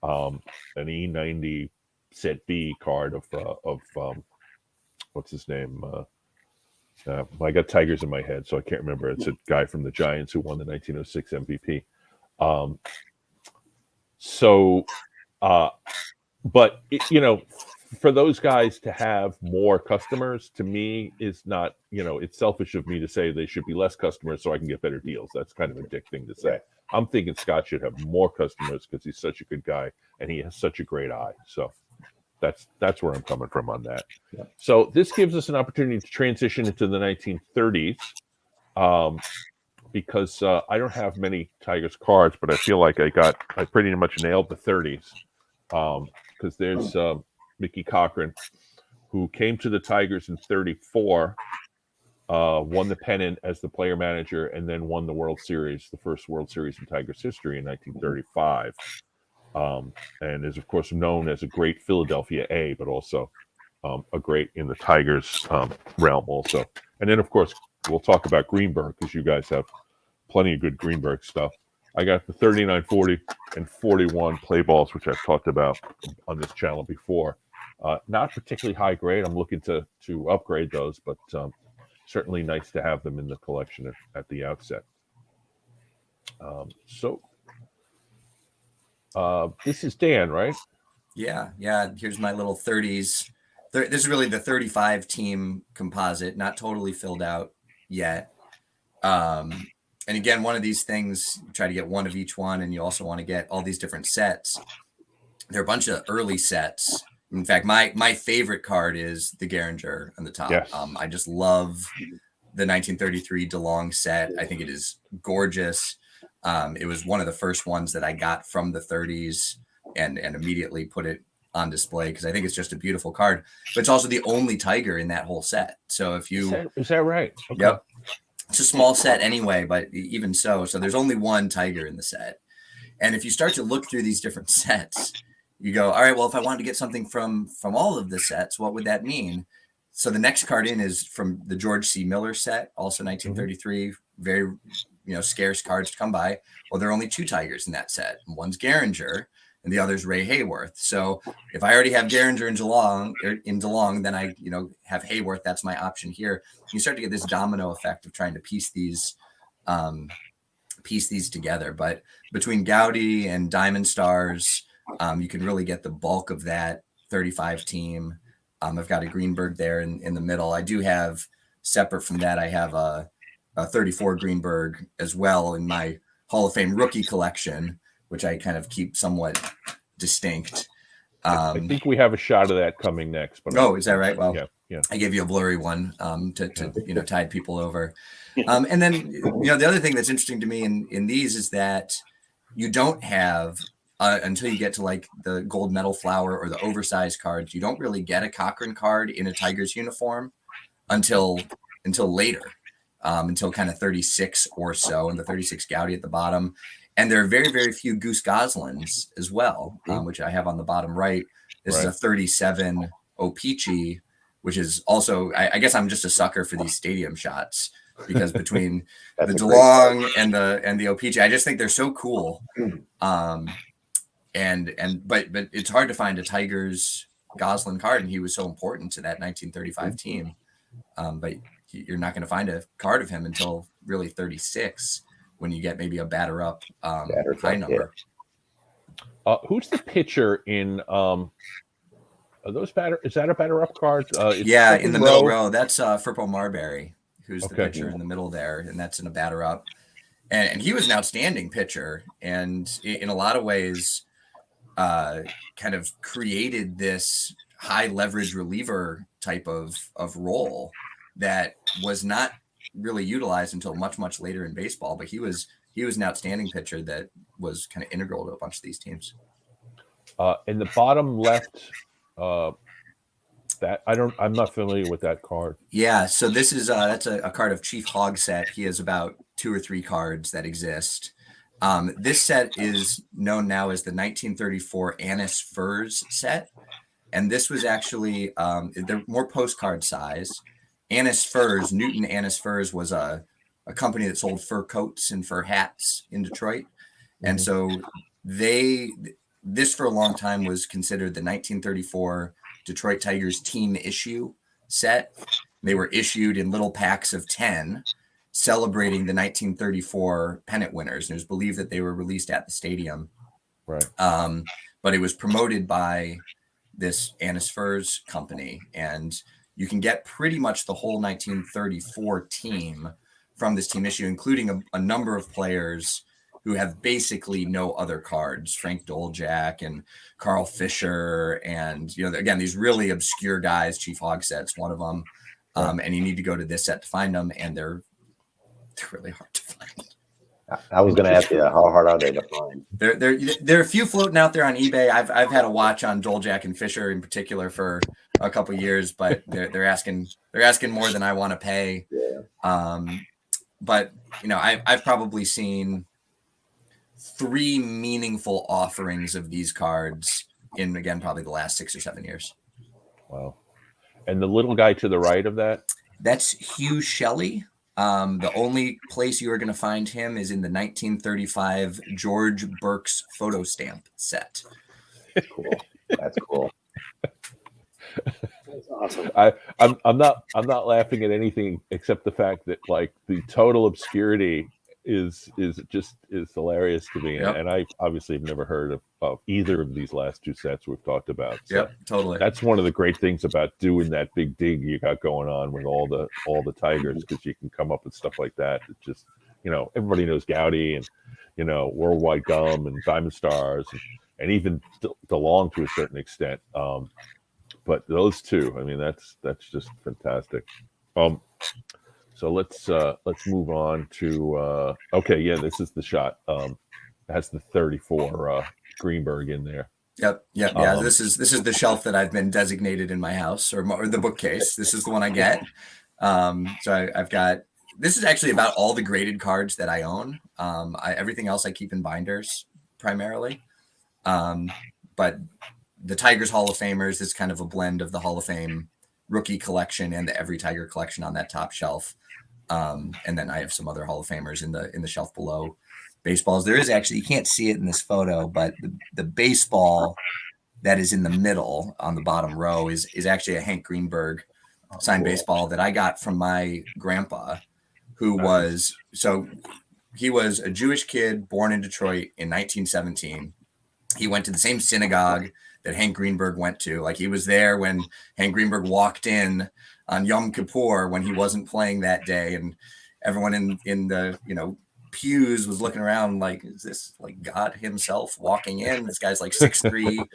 [SPEAKER 1] an E90 set B card of what's his name? I got Tigers in my head, so I can't remember. It's a guy from the Giants who won the 1906 MVP. But for those guys to have more customers, to me, is not, it's selfish of me to say they should be less customers so I can get better deals. That's kind of a dick thing to say. I'm thinking Scott should have more customers because he's such a good guy and he has such a great eye. So that's where I'm coming from on that. Yeah. So this gives us an opportunity to transition into the 1930s, because I don't have many Tigers cards, but I feel like I pretty much nailed the 30s, because there's Mickey Cochran, who came to the Tigers in 34, won the pennant as the player manager, and then won the World Series, the first World Series in Tigers history in 1935. And is, of course, known as a great Philadelphia A, but also a great in the Tigers realm also. And then, of course, we'll talk about Greenberg, because you guys have plenty of good Greenberg stuff. I got the 39, 40, and 41 play balls, which I've talked about on this channel before. Not particularly high grade. I'm looking to upgrade those, but certainly nice to have them in the collection at the outset. This is Dan, right?
[SPEAKER 4] Yeah. Here's my little 30s. This is really the 35 team composite, not totally filled out yet. And again, one of these things, you try to get one of each one, and you also want to get all these different sets. There are a bunch of early sets. In fact, my favorite card is the Gehringer on the top.
[SPEAKER 1] Yes.
[SPEAKER 4] I just love the 1933 DeLong set. I think it is gorgeous. It was one of the first ones that I got from the 30s and immediately put it on display because I think it's just a beautiful card. But it's also the only Tiger in that whole set. So if you...
[SPEAKER 1] Is that right? Okay.
[SPEAKER 4] Yep. It's a small set anyway, but even so there's only one Tiger in the set. And if you start to look through these different sets, you go, all right, well, if I wanted to get something from all of the sets, what would that mean? So the next card in is from the George C. Miller set, also 1933, very, scarce cards to come by. Well, there are only two Tigers in that set. One's Gehringer and the other's Ray Hayworth. So if I already have Gehringer in DeLong, then I, have Hayworth. That's my option here. You start to get this domino effect of trying to piece these together. But between Gaudy and Diamond Stars, you can really get the bulk of that 35 team. I've got a Greenberg there in the middle. I do have, separate from that, I have a 34 Greenberg as well in my Hall of Fame rookie collection, which I kind of keep somewhat distinct.
[SPEAKER 1] I think we have a shot of that coming next. But
[SPEAKER 4] is that right? Well,
[SPEAKER 1] yeah.
[SPEAKER 4] I gave you a blurry one to tide people over. And then, the other thing that's interesting to me in these is that you don't have, until you get to like the gold medal flower or the oversized cards, you don't really get a Cochran card in a Tigers uniform until later, until kind of 36 or so, and the 36 Gaudy at the bottom. And there are very, very few Goose Goslins as well, which I have on the bottom right. This is a 37 O-Pee-Chee, which is also, I guess I'm just a sucker for these stadium shots, because between the DeLong and the O-Pee-Chee, I just think they're so cool. But it's hard to find a Tigers Goslin card, and he was so important to that 1935 team. But you're not going to find a card of him until really 36, when you get maybe a batter up high number.
[SPEAKER 1] Yeah. Who's the pitcher in? Are those batter? Is that a batter up card?
[SPEAKER 4] In the middle row. That's Firpo Marbury, who's the pitcher in the middle there, and that's in a batter up. And he was an outstanding pitcher, and in a lot of ways, kind of created this high leverage reliever type of role that was not really utilized until much, much later in baseball. But he was an outstanding pitcher that was kind of integral to a bunch of these teams.
[SPEAKER 1] In the bottom left, I'm not familiar with that card.
[SPEAKER 4] Yeah, so this is that's a card of Chief Hogsett. He has about 2 or 3 cards that exist. This set is known now as the 1934 Annis Furs set, and this was actually they're more postcard size. Annis Furs, Newton Annis Furs, was a company that sold fur coats and fur hats in Detroit, and so this for a long time was considered the 1934 Detroit Tigers team issue set. They were issued in little packs of 10, celebrating the 1934 pennant winners. And it was believed that they were released at the stadium.
[SPEAKER 1] Right.
[SPEAKER 4] But it was promoted by this Annis Furs company. And you can get pretty much the whole 1934 team from this team issue, including a number of players who have basically no other cards. Frank Doljak and Carl Fisher, and again, these really obscure guys. Chief Hogsett's one of them, and you need to go to this set to find them, and they're really hard to find.
[SPEAKER 2] I was going to ask you, how hard are they to find?
[SPEAKER 4] There are a few floating out there on eBay. I've had a watch on Joel Jack and Fisher in particular for a couple of years, but they're asking more than I want to pay.
[SPEAKER 2] Yeah.
[SPEAKER 4] But I've probably seen 3 meaningful offerings of these cards in, again, probably the last 6 or 7 years.
[SPEAKER 1] Wow. And the little guy to the right of that?
[SPEAKER 4] That's Hugh Shelley. The only place you are going to find him is in the 1935 George Burke's photo stamp set.
[SPEAKER 2] Cool. That's cool.
[SPEAKER 3] That's awesome.
[SPEAKER 1] I'm not laughing at anything except the fact that like the total obscurity is hilarious to me.
[SPEAKER 4] Yep.
[SPEAKER 1] And I obviously have never heard of either of these last 2 sets we've talked about. So
[SPEAKER 4] Yep, totally.
[SPEAKER 1] that's one of the great things about doing that big dig you got going on with all the Tigers, because you can come up with stuff like that. It just, everybody knows Gowdy and, Worldwide Gum and Diamond Stars and even DeLong to a certain extent. But those two, I mean, that's just fantastic. So let's move on to this is the shot. It has the 34 Greenberg in there.
[SPEAKER 4] Yep. Yeah. This is the shelf that I've been designated in my house, or the bookcase. This is the one I get. So I've got. This is actually about all the graded cards that I own. Everything else I keep in binders primarily. But the Tigers Hall of Famers is kind of a blend of the Hall of Fame rookie collection and the Every Tiger collection on that top shelf. And then I have some other Hall of Famers in the shelf below. Baseballs. There is actually, you can't see it in this photo, but the baseball that is in the middle on the bottom row is actually a Hank Greenberg signed baseball that I got from my grandpa, who he was a Jewish kid born in Detroit in 1917. He went to the same synagogue that Hank Greenberg went to. Like, he was there when Hank Greenberg walked in on Yom Kippur when he wasn't playing that day, and everyone in the pews was looking around like, is this like God himself walking in? This guy's like 6'3",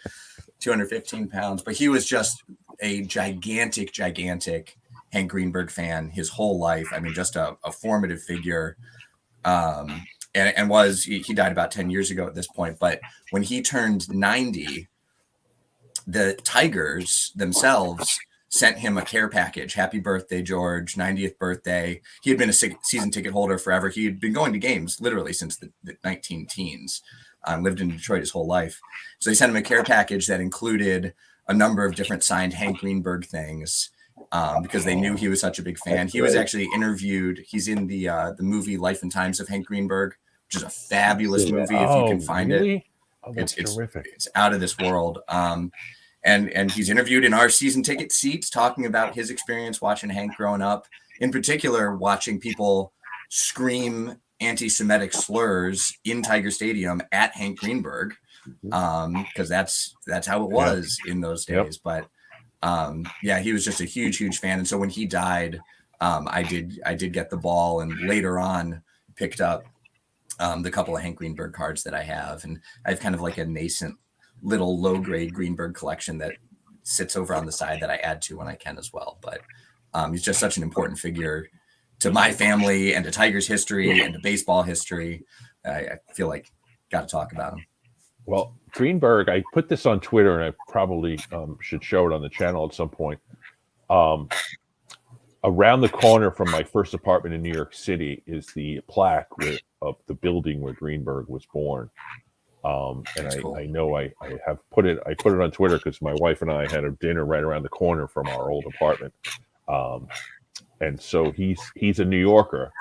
[SPEAKER 4] 215 pounds, but he was just a gigantic Hank Greenberg fan his whole life. I mean, just a formative figure. And he died about 10 years ago at this point. But when he turned 90, the Tigers themselves sent him a care package. Happy birthday, George, 90th birthday. He had been a season ticket holder forever. He had been going to games literally since the 19-teens, lived in Detroit his whole life. So they sent him a care package that included a number of different signed Hank Greenberg things, because they knew he was such a big fan. He was actually interviewed. He's in the movie Life and Times of Hank Greenberg, which is a fabulous movie if you can find it.
[SPEAKER 1] Oh, that's terrific.
[SPEAKER 4] It's out of this world. And he's interviewed in our season ticket seats, talking about his experience watching Hank growing up, in particular, watching people scream anti-Semitic slurs in Tiger Stadium at Hank Greenberg, because that's how it was in those days. But he was just a huge fan. And so when he died, I did get the ball, and later on picked up the couple of Hank Greenberg cards that I have. And I have kind of like a nascent little low grade Greenberg collection that sits over on the side that I add to when I can as well. But he's just such an important figure to my family and to Tigers history and to baseball history. I feel like got to talk about him.
[SPEAKER 1] Well, Greenberg, I put this on Twitter, and I probably should show it on the channel at some point. Around the corner from my first apartment in New York City is the plaque of the building where Greenberg was born. And
[SPEAKER 4] cool.
[SPEAKER 1] I know I have put it on Twitter because my wife and I had a dinner right around the corner from our old apartment. And so he's a New Yorker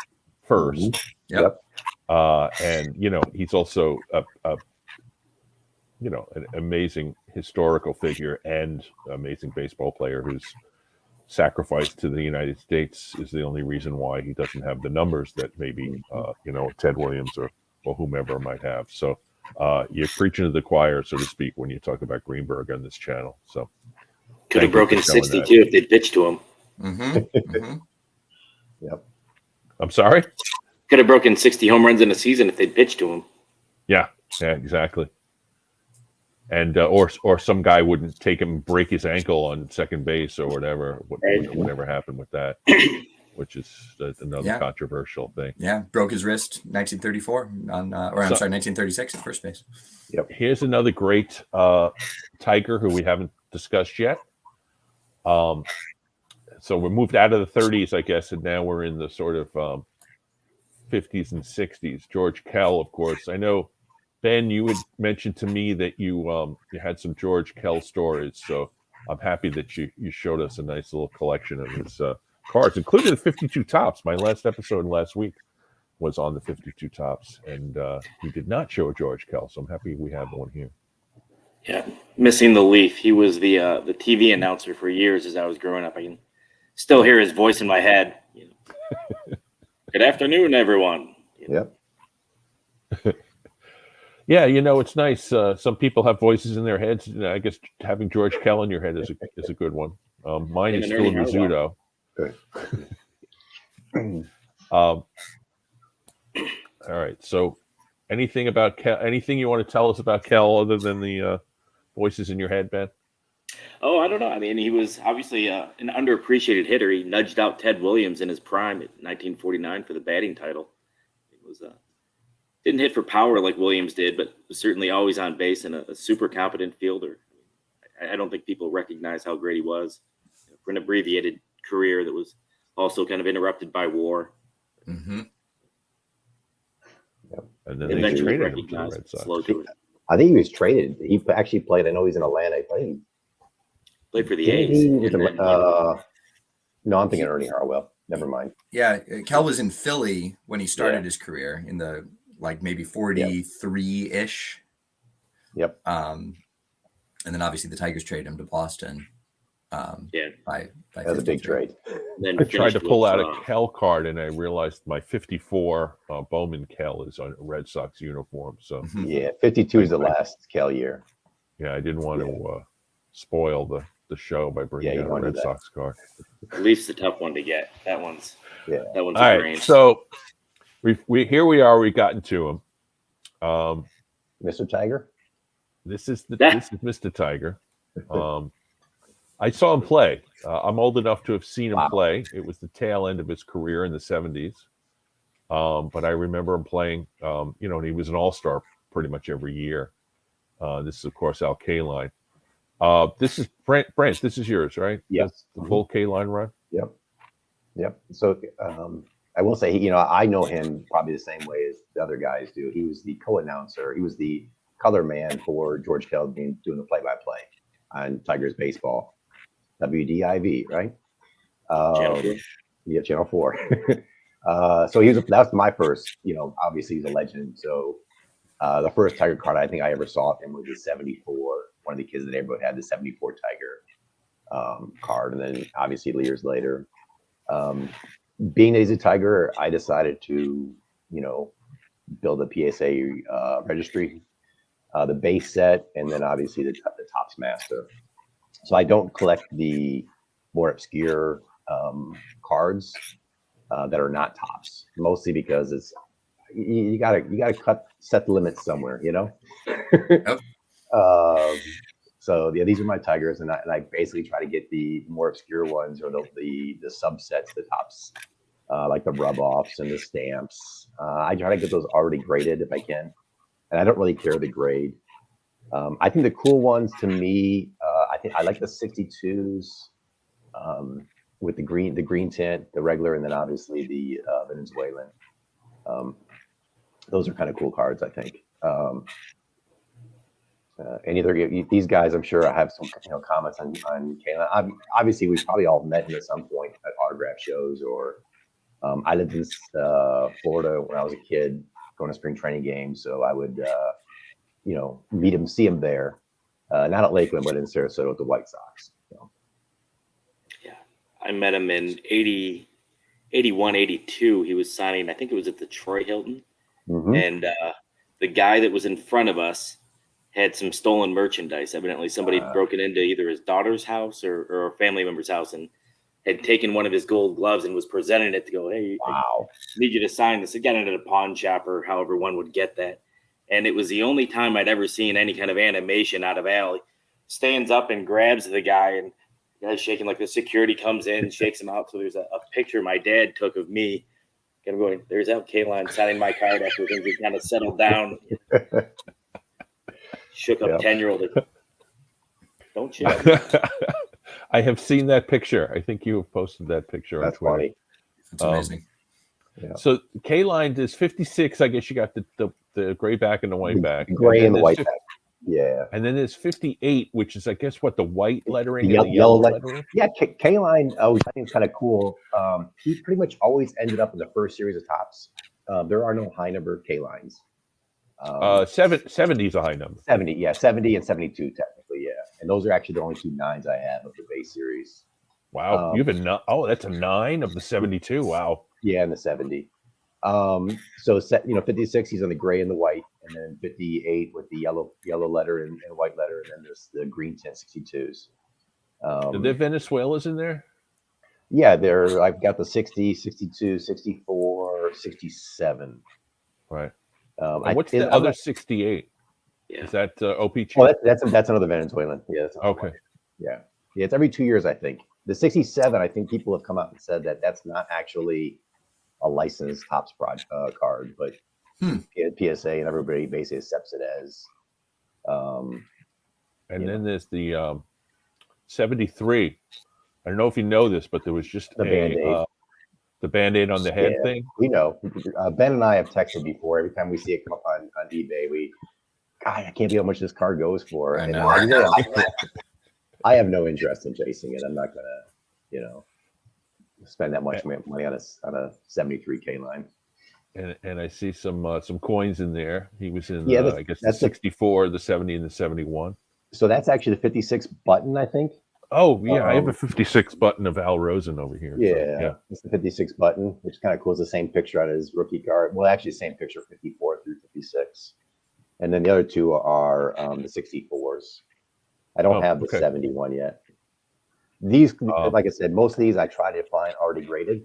[SPEAKER 1] first.
[SPEAKER 4] Yep.
[SPEAKER 1] And he's also an amazing historical figure and amazing baseball player whose sacrifice to the United States is the only reason why he doesn't have the numbers that maybe Ted Williams or whomever might have. So you're preaching to the choir, so to speak, when you talk about Greenberg on this channel. So
[SPEAKER 3] could have broken 62 if they pitched to him.
[SPEAKER 2] Yep.
[SPEAKER 1] I'm sorry?
[SPEAKER 3] Could have broken 60 home runs in a season if they pitched to him.
[SPEAKER 1] Yeah, exactly. And or some guy wouldn't take him, break his ankle on second base or whatever. Whatever happened with that. which is another
[SPEAKER 4] Yeah.
[SPEAKER 1] controversial thing.
[SPEAKER 4] Yeah, broke his wrist 1934 on, or I'm sorry, 1936 at first base.
[SPEAKER 2] Yep.
[SPEAKER 1] Here's another great Tiger who we haven't discussed yet. So we moved out of the 30s, I guess, and now we're in the sort of 50s and 60s. George Kell, of course. I know, Ben, you had mentioned to me that you had some George Kell stories, so I'm happy that you showed us a nice little collection of his cards, including the 52 tops. My last episode last week was on the 52 tops, and he did not show a George Kell, so I'm happy we have one here.
[SPEAKER 3] Yeah, missing the leaf. He was the TV announcer for years as I was growing up. I can still hear his voice in my head. You know. Good afternoon, everyone. You know.
[SPEAKER 2] Yep.
[SPEAKER 1] Yeah, it's nice. Some people have voices in their heads. I guess having George Kell in your head is a good one. Mine is Phil Rizzuto.
[SPEAKER 2] Good.
[SPEAKER 1] All right. So, anything about Kell? Anything you want to tell us about Kell other than the voices in your head, Ben?
[SPEAKER 3] Oh, I don't know. I mean, he was obviously an underappreciated hitter. He nudged out Ted Williams in his prime in 1949 for the batting title. It was didn't hit for power like Williams did, but was certainly always on base and a super competent fielder. I don't think people recognize how great he was for an abbreviated career that was also kind of interrupted by war.
[SPEAKER 4] Mm-hmm.
[SPEAKER 2] Yep.
[SPEAKER 1] And then they traded him to the Red Sox.
[SPEAKER 2] I think he was traded. He actually played. I know he's in Atlanta. He
[SPEAKER 3] played for the A's.
[SPEAKER 2] No, I'm thinking Ernie Harwell. Never mind.
[SPEAKER 4] Yeah, Kell was in Philly when he started his career in the maybe 43-ish.
[SPEAKER 2] Yep.
[SPEAKER 4] And then obviously the Tigers traded him to Boston. By
[SPEAKER 2] that was a big trade.
[SPEAKER 3] Then
[SPEAKER 1] I tried to pull out a Kell card, and I realized my 54 Bowman Kell is on a Red Sox uniform. So
[SPEAKER 2] yeah, 52 is the last Kell year.
[SPEAKER 1] Yeah, I didn't want to spoil the show by bringing out a Red Sox card.
[SPEAKER 3] At least a tough one to get. That one's
[SPEAKER 1] all
[SPEAKER 3] a
[SPEAKER 1] right.
[SPEAKER 3] range.
[SPEAKER 1] So we here we are. We've gotten to him.
[SPEAKER 2] Mr. Tiger.
[SPEAKER 1] This is Mr. Tiger. I saw him play. I'm old enough to have seen him play. It was the tail end of his career in the 70s. But I remember him playing, and he was an all-star pretty much every year. This is, of course, Al Kaline. This is Brent. This is yours, right?
[SPEAKER 2] Yes.
[SPEAKER 1] The full Kaline run?
[SPEAKER 2] Yep. So I will say, I know him probably the same way as the other guys do. He was the co-announcer. He was the color man for George Kell doing the play-by-play on Tigers baseball. WDIV, right?
[SPEAKER 3] Channel 4.
[SPEAKER 2] Yeah, Channel 4. So that was my first, obviously he's a legend. So the first Tiger card I think I ever saw of him was the 74. One of the kids in the neighborhood had the 74 Tiger card. And then obviously years later, being that he's a Tiger, I decided to, build a PSA registry, the base set, and then obviously the Topps Master. So I don't collect the more obscure cards that are not Topps, mostly because it's you gotta set the limits somewhere,
[SPEAKER 4] Yep.
[SPEAKER 2] So yeah, these are my Tigers, and I basically try to get the more obscure ones or the subsets, the Topps, like the rub offs and the stamps. I try to get those already graded if I can, and I don't really care the grade. I think the cool ones to me, I like the 62s with the green tint, the regular, and then obviously the Venezuelan. Those are kind of cool cards, I think. And these guys, I'm sure I have some comments on Kaline. Obviously, we've probably all met him at some point at autograph shows, or I lived in Florida when I was a kid, going to spring training games, so I would meet him, see him there, not at Lakeland, but in Sarasota with the White Sox.
[SPEAKER 3] Yeah, I met him in 81, 82. He was signing, I think it was at the Troy Hilton.
[SPEAKER 2] Mm-hmm.
[SPEAKER 3] And the guy that was in front of us had some stolen merchandise. Evidently, somebody had broken into either his daughter's house or a family member's house and had taken one of his gold gloves and was presenting it to go, hey,
[SPEAKER 2] wow,
[SPEAKER 3] I need you to sign this. Again, at a pawn shop or however one would get that. And it was the only time I'd ever seen any kind of animation out of Al. He stands up and grabs the guy and Guy's shaking like the security comes in, shakes him out. So there's a picture my dad took of me. And I'm going, there's Al Kaline signing my card after things had kind of settled down. Shook up 10-year-old. Don't chill.
[SPEAKER 1] I have seen that picture. I think you have posted that picture on Twitter.
[SPEAKER 2] Funny.
[SPEAKER 4] It's amazing.
[SPEAKER 1] So K-Line is 56. I guess you got the gray back and the white back.
[SPEAKER 2] Gray and the white back. Yeah.
[SPEAKER 1] And then there's 58, which is, I guess, what, the white lettering
[SPEAKER 2] The
[SPEAKER 1] and the yellow
[SPEAKER 2] lettering?
[SPEAKER 1] lettering?
[SPEAKER 2] Yeah, K-Line, which I think is kind of cool. He pretty much always ended up in the first series of tops. There are no high number K-Lines.
[SPEAKER 1] 70 is a high number.
[SPEAKER 2] 70 and 72 technically, yeah. And those are actually the only 2 9s I have of the base series.
[SPEAKER 1] Wow, you have that's a 9 of the 72. Wow.
[SPEAKER 2] Yeah, and the 70. So 56, he's on the gray and the white, and then 58 with the yellow letter and white letter, and then there's the green 1062s.
[SPEAKER 1] Are there Venezuelas in there?
[SPEAKER 2] Yeah, I've got the 60, 62, 64, 67.
[SPEAKER 1] Right. And what's the other 68?
[SPEAKER 3] Yeah.
[SPEAKER 1] Is that OPG?
[SPEAKER 2] Well, that's another Venezuelan. Yeah. That's
[SPEAKER 1] okay.
[SPEAKER 2] Yeah. It's every 2 years, I think. The 67, I think people have come out and said that that's not actually a licensed Topps card, but PSA and everybody basically accepts it as.
[SPEAKER 1] And then there's the 73. I don't know if you know this, but there was just the Band-Aid on the head thing.
[SPEAKER 2] We know. Ben and I have texted before. Every time we see it come up on eBay, I can't believe how much this card goes for.
[SPEAKER 4] I
[SPEAKER 2] and
[SPEAKER 4] know.
[SPEAKER 2] I have no interest in chasing it. I'm not gonna, spend that much money on a 73 K-Line.
[SPEAKER 1] And I see some coins in there. He was in I guess the
[SPEAKER 2] that's
[SPEAKER 1] 64, the 70, and the 71.
[SPEAKER 2] So that's actually the 56 button, I think.
[SPEAKER 1] Oh yeah, I have a 56 button of Al Rosen over here.
[SPEAKER 2] Yeah, it's the 56 button, which kind of cool. It's the same picture on his rookie card. Well, actually, the same picture 54 through 56, and then the other 2 are the 64s. I don't have the 71 yet. These, like I said, most of these I try to find already graded.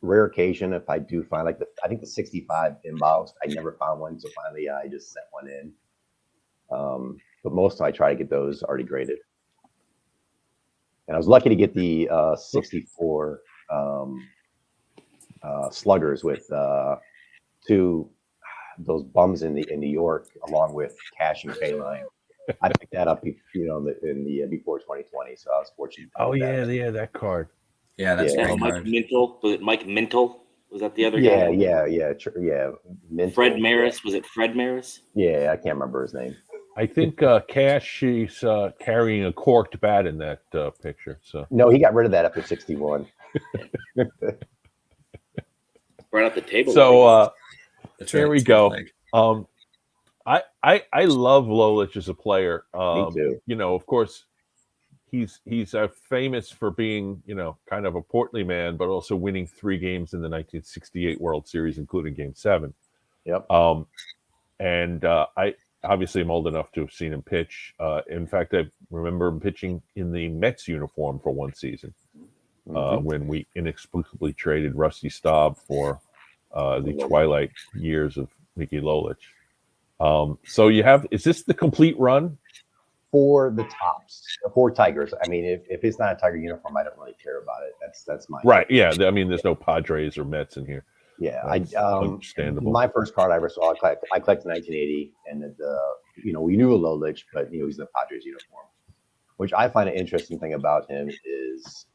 [SPEAKER 2] Rare occasion, if I do find I think the 65 embossed, I never found one, so finally I just sent one in. But most of I try to get those already graded. And I was lucky to get the 64 sluggers with 2 those bums in New York, along with Cash and K-Line. I picked that up, in the before 2020, so I was fortunate.
[SPEAKER 1] That card.
[SPEAKER 4] Yeah, that's a great
[SPEAKER 3] Mike
[SPEAKER 4] card.
[SPEAKER 3] Mintle. Was it Mike Mintle? Was that the other
[SPEAKER 2] Yeah,
[SPEAKER 3] guy?
[SPEAKER 2] yeah. Mintle.
[SPEAKER 3] Fred Maris. Was it Fred Maris?
[SPEAKER 2] Yeah, I can't remember his name.
[SPEAKER 1] I think Cash, she's carrying a corked bat in that picture. So
[SPEAKER 2] no, he got rid of that after 61.
[SPEAKER 3] Right off the table.
[SPEAKER 1] So
[SPEAKER 4] There
[SPEAKER 1] we go. I love Lolich as a player.
[SPEAKER 2] Me too.
[SPEAKER 1] Of course, he's famous for being kind of a portly man, but also winning 3 games in the 1968 World Series, including Game 7.
[SPEAKER 2] Yep.
[SPEAKER 1] And I obviously am old enough to have seen him pitch. In fact, I remember him pitching in the Mets uniform for one season when we inexplicably traded Rusty Staub for the twilight years of Mickey Lolich. So is this the complete run?
[SPEAKER 2] For the Topps, for Tigers. I mean, if it's not a Tiger uniform, I don't really care about it. That's my
[SPEAKER 1] right. Yeah, I mean, there's no Padres or Mets in here.
[SPEAKER 2] Yeah,
[SPEAKER 1] understandable.
[SPEAKER 2] My first card I ever saw, I collected 1980, and we knew a Lolich, but he's in the Padres uniform. Which I find an interesting thing about him is,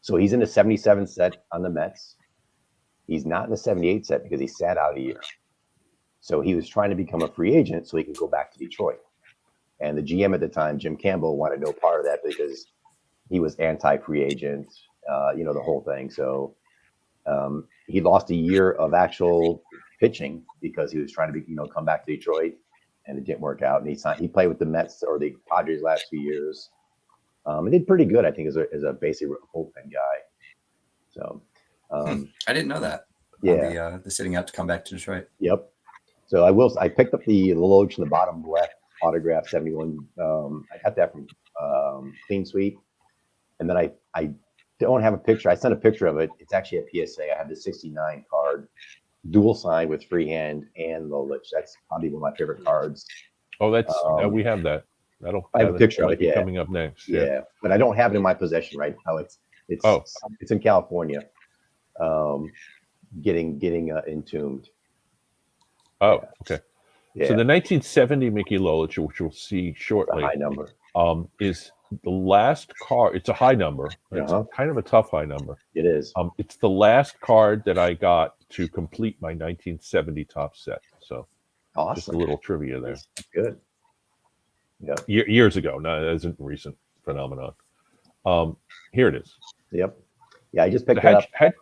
[SPEAKER 2] so he's in the 77 set on the Mets. He's not in the 78 set because he sat out a year. So he was trying to become a free agent so he could go back to Detroit. And the GM at the time, Jim Campbell, wanted no part of that because he was anti-free agent, the whole thing. So he lost a year of actual pitching because he was trying to come back to Detroit, and it didn't work out. And he played with the Mets or the Padres last 2 years. And did pretty good, I think, as a basic bullpen guy. So
[SPEAKER 4] I didn't know that.
[SPEAKER 2] Yeah,
[SPEAKER 4] the sitting out to come back to Detroit.
[SPEAKER 2] Yep. So I picked up the Lolich in the bottom left autograph 71. I got that from Clean Sweep, and then I don't have a picture. I sent a picture of it. It's actually a PSA. I have the 69 card, dual sign with freehand and Lolich. That's probably one of my favorite cards.
[SPEAKER 1] Oh, that's we have that.
[SPEAKER 2] I have a picture of it.
[SPEAKER 1] be
[SPEAKER 2] Yeah,
[SPEAKER 1] coming up next.
[SPEAKER 2] yeah, but I don't have it in my possession right now. It's in California, getting entombed.
[SPEAKER 1] Oh,
[SPEAKER 2] Yeah.
[SPEAKER 1] okay.
[SPEAKER 2] Yeah,
[SPEAKER 1] So the 1970 Mickey Lolich, which we'll see
[SPEAKER 2] a
[SPEAKER 1] shortly,
[SPEAKER 2] high number.
[SPEAKER 1] is the last card. It's a high number. It's kind of a tough high number.
[SPEAKER 2] It is.
[SPEAKER 1] It's the last card that I got to complete my 1970 top set. So
[SPEAKER 2] Awesome.
[SPEAKER 1] just a little trivia there.
[SPEAKER 2] That's good. Yeah.
[SPEAKER 1] Years ago, no, it isn't a recent phenomenon. Here it is.
[SPEAKER 2] Yep. Yeah, I just picked it up.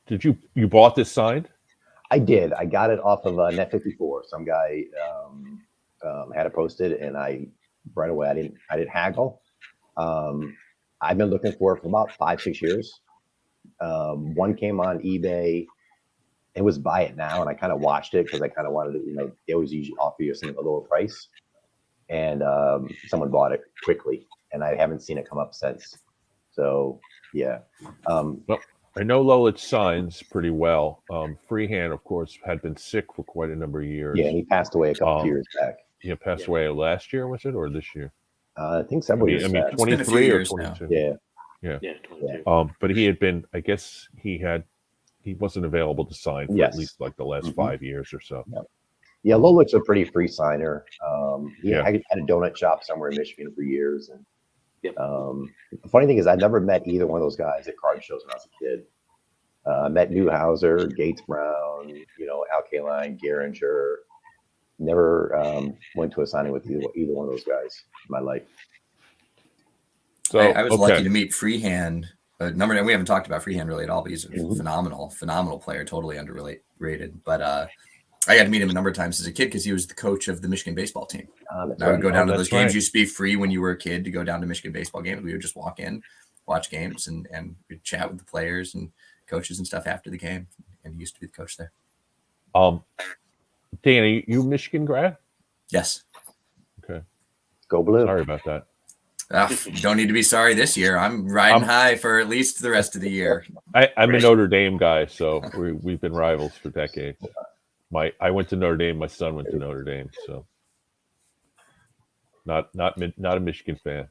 [SPEAKER 1] Did you bought this signed?
[SPEAKER 2] I did. I got it off of Net54. Some guy had it posted, and I right away I didn't haggle. I've been looking for it for about 5-6 years. One came on eBay. It was buy it now, and I kind of watched it because I kind of wanted to, they always usually offer you something at a lower price. And someone bought it quickly, and I haven't seen it come up since. So yeah.
[SPEAKER 1] Well, I know Lolich signs pretty well. Freehand, of course, had been sick for quite a number of years.
[SPEAKER 2] Yeah, and he passed away a couple years back.
[SPEAKER 1] He passed away last year, was it, or this year?
[SPEAKER 2] I think several years back.
[SPEAKER 1] 23 or 22.
[SPEAKER 2] Yeah.
[SPEAKER 3] Yeah, 22.
[SPEAKER 1] But he had been, I guess he wasn't available to sign for at least like the last 5 years or so.
[SPEAKER 2] Yep. Yeah, Lolich's a pretty free signer. I had a donut shop somewhere in Michigan for years. And the funny thing is, I never met either one of those guys at card shows when I was a kid. I met Newhouser, Gates Brown, Al Kaline, Gehringer. Never went to a signing with either one of those guys in my life.
[SPEAKER 4] So I was lucky to meet Freehand. We haven't talked about Freehand really at all, but he's a phenomenal player, totally underrated. But I got to meet him a number of times as a kid because he was the coach of the Michigan baseball team. I would go down to those games. Used to be free when you were a kid to go down to Michigan baseball games. We would just walk in, watch games, and we'd chat with the players and coaches and stuff after the game. And he used to be the coach there.
[SPEAKER 1] Dan, are you Michigan grad?
[SPEAKER 4] Yes.
[SPEAKER 1] Okay.
[SPEAKER 2] Go Blue.
[SPEAKER 1] Sorry about that.
[SPEAKER 4] Don't need to be sorry this year. I'm riding high for at least the rest of the year.
[SPEAKER 1] I'm a Notre Dame guy, so we've been rivals for decades. I went to Notre Dame. My son went to Notre Dame, so not a Michigan fan.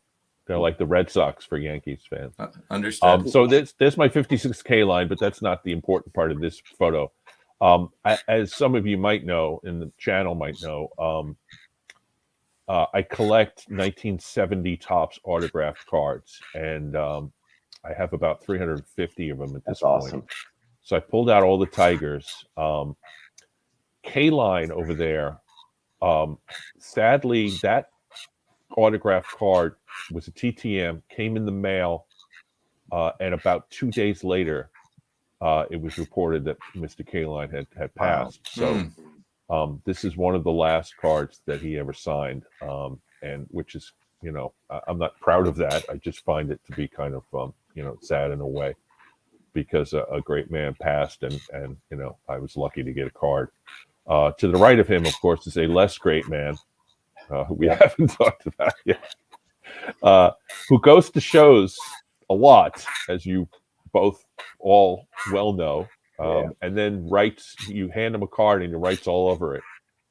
[SPEAKER 1] Kind of like the Red Sox for Yankees fans.
[SPEAKER 4] Understood.
[SPEAKER 1] So there's my 56K line, but that's not the important part of this photo. As some of you might know, in the channel might know, I collect 1970 Topps autographed cards, and I have about 350 of them at this point.
[SPEAKER 2] Awesome.
[SPEAKER 1] So I pulled out all the Tigers. K-line over there. Sadly, that autographed card was a TTM, came in the mail, and about 2 days later, it was reported that Mr. K-line had passed. So this is one of the last cards that he ever signed, and which is, I'm not proud of that. I just find it to be kind of, sad in a way, because a great man passed, and I was lucky to get a card. To the right of him, of course, is a less great man who we haven't talked about yet, who goes to shows a lot, as you both all well know, and then you hand him a card and he writes all over it.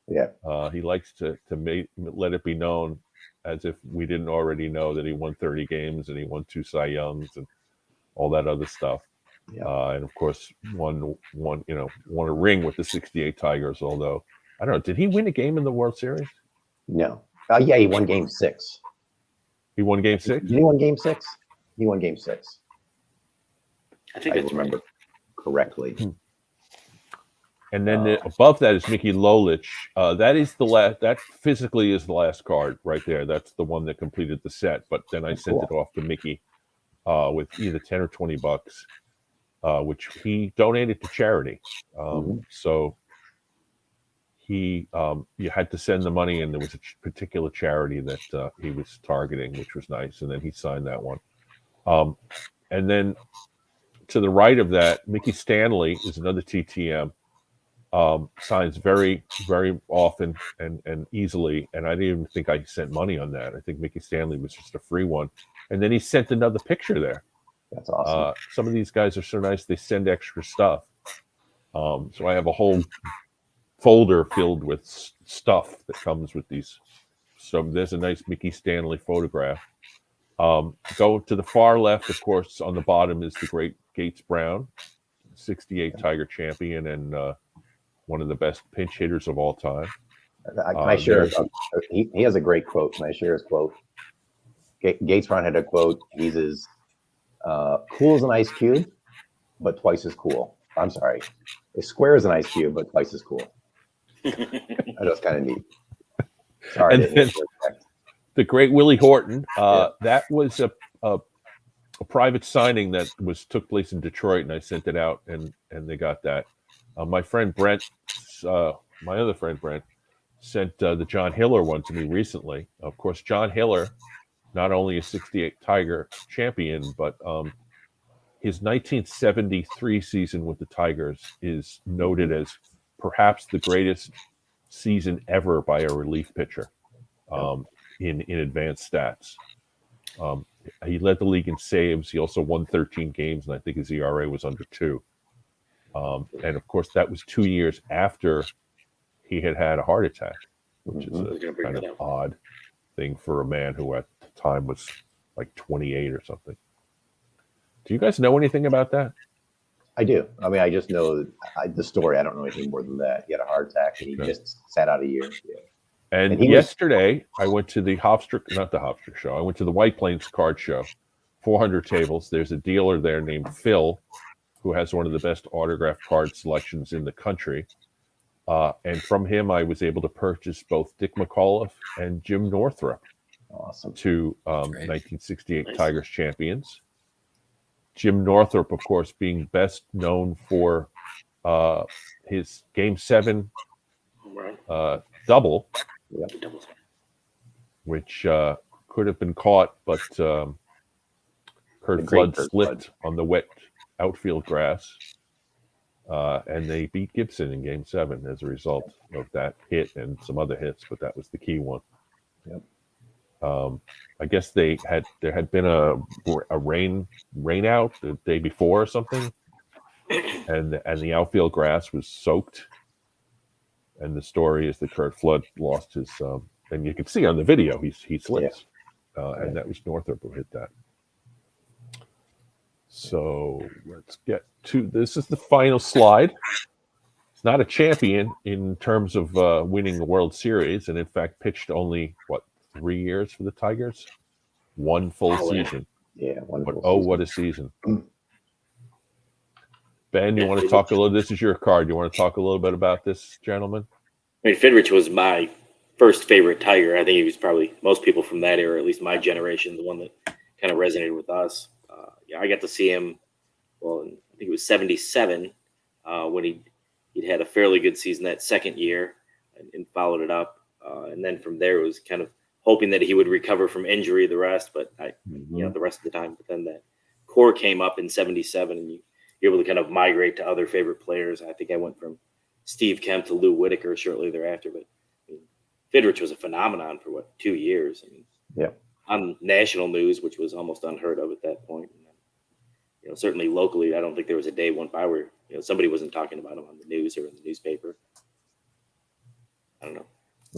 [SPEAKER 2] Yeah.
[SPEAKER 1] He likes to let it be known, as if we didn't already know, that he won 30 games and he won 2 Cy Youngs and all that other stuff. Yeah. And of course, won a ring with the '68 Tigers. Although I don't know, did he win a game in the World Series?
[SPEAKER 2] No. Yeah, he won Game 6.
[SPEAKER 1] He won Game 6.
[SPEAKER 2] Did he win Game 6? He won Game 6.
[SPEAKER 3] I think that's
[SPEAKER 2] remember correctly.
[SPEAKER 1] And then above that is Mickey Lolich. That is the last. That physically is the last card right there. That's the one that completed the set. But then I sent it off to Mickey with either $10 or $20, which he donated to charity. So you had to send the money, and there was a particular charity that he was targeting, which was nice. And then he signed that one. And then to the right of that, Mickey Stanley is another TTM. Signs very, very often and easily, and I didn't even think I sent money on that. I think Mickey Stanley was just a free one, and then he sent another picture there.
[SPEAKER 2] That's awesome.
[SPEAKER 1] Some of these guys are so nice; they send extra stuff. So I have a whole folder filled with stuff that comes with these So there's a nice Mickey Stanley photograph. Go to the far left, of course, on the bottom is the great Gates Brown, 68 Tiger champion and one of the best pinch hitters of all time.
[SPEAKER 2] Can I share? He has a great quote. Can I share his quote? Gates Brown had a quote. He's as cool as an ice cube, but twice as cool. I'm sorry, as square as an ice cube, but twice as cool. That was kind of neat. Sorry.
[SPEAKER 1] And then the great Willie Horton. That was a private signing that took place in Detroit, and I sent it out, and they got that. My friend Brent, my other friend Brent, sent the John Hiller one to me recently. Of course, John Hiller, not only a 68 Tiger champion, but his 1973 season with the Tigers is noted as perhaps the greatest season ever by a relief pitcher in advanced stats. He led the league in saves. He also won 13 games, and I think his ERA was under 2. And of course, that was 2 years after he had a heart attack, which is a kind of odd thing for a man who at the time was like 28 or something. Do you guys know anything about that?
[SPEAKER 2] I do. I mean, I just know the story. I don't know anything more than that. He had a heart attack, and he just sat out a year. Yeah.
[SPEAKER 1] And yesterday, I went to the not the Hofstra show. I went to the White Plains card show, 400 tables. There's a dealer there named Phil, who has one of the best autograph card selections in the country. And from him, I was able to purchase both Dick McAuliffe and Jim Northrup,
[SPEAKER 2] awesome,
[SPEAKER 1] 2 1968 Tigers champions. Jim Northrup, of course, being best known for his Game 7 double, which could have been caught, but Kurt Flood slipped on the wet outfield grass. And they beat Gibson in Game 7 as a result of that hit and some other hits, but that was the key one.
[SPEAKER 2] Yep.
[SPEAKER 1] I guess there had been a rain out the day before or something, and the outfield grass was soaked. And the story is that Kurt Flood lost his, and you can see on the video he slips, and that was Northrup who hit that. So let's get to this. Is the final slide. It's not a champion in terms of winning the World Series, and in fact pitched only 3 years for the Tigers, 1 full season.
[SPEAKER 2] Yeah,
[SPEAKER 1] what a season! Ben, you want to talk a little? This is your card. You want to talk a little bit about this gentleman?
[SPEAKER 3] I mean, Fidrich was my first favorite Tiger. I think he was probably most people from that era, at least my generation, the one that kind of resonated with us. I got to see him. Well, I think it was 77 when he'd had a fairly good season that second year and followed it up. And then from there, it was kind of hoping that he would recover from injury. The rest, but the rest of the time. But then that core came up in 77, and you're able to kind of migrate to other favorite players. I think I went from Steve Kemp to Lou Whitaker shortly thereafter. But Fidrich was a phenomenon for 2 years. I mean, on national news, which was almost unheard of at that point. And, certainly locally, I don't think there was a day went by where somebody wasn't talking about him on the news or in the newspaper. I don't know.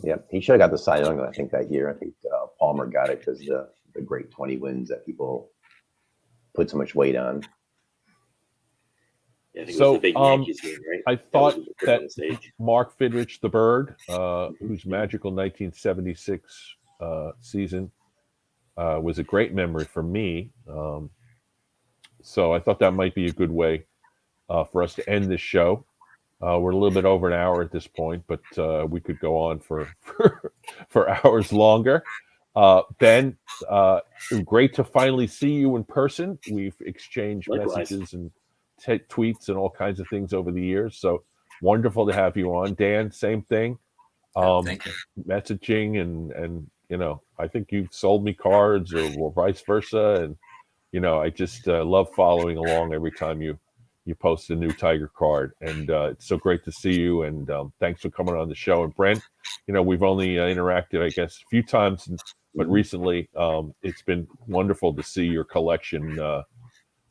[SPEAKER 2] Yeah, he should have got the Cy Young, I think, that year. I think Palmer got it because the great 20 wins that people put so much weight on.
[SPEAKER 3] Yeah, I think it was the big Yankees game, right?
[SPEAKER 1] I thought that Mark Fidrich, the Bird, whose magical 1976 season was a great memory for me. So I thought that might be a good way for us to end this show. We're a little bit over an hour at this point, but we could go on for hours longer. Ben, great to finally see you in person. We've exchanged messages and tweets and all kinds of things over the years. So wonderful to have you on. Dan, same thing.
[SPEAKER 4] Thank you.
[SPEAKER 1] Messaging and I think you've sold me cards or vice versa. And, I just love following along every time you post a new Tiger card. And it's so great to see you. And thanks for coming on the show. And Brent, we've only interacted, I guess, a few times, but recently it's been wonderful to see your collection,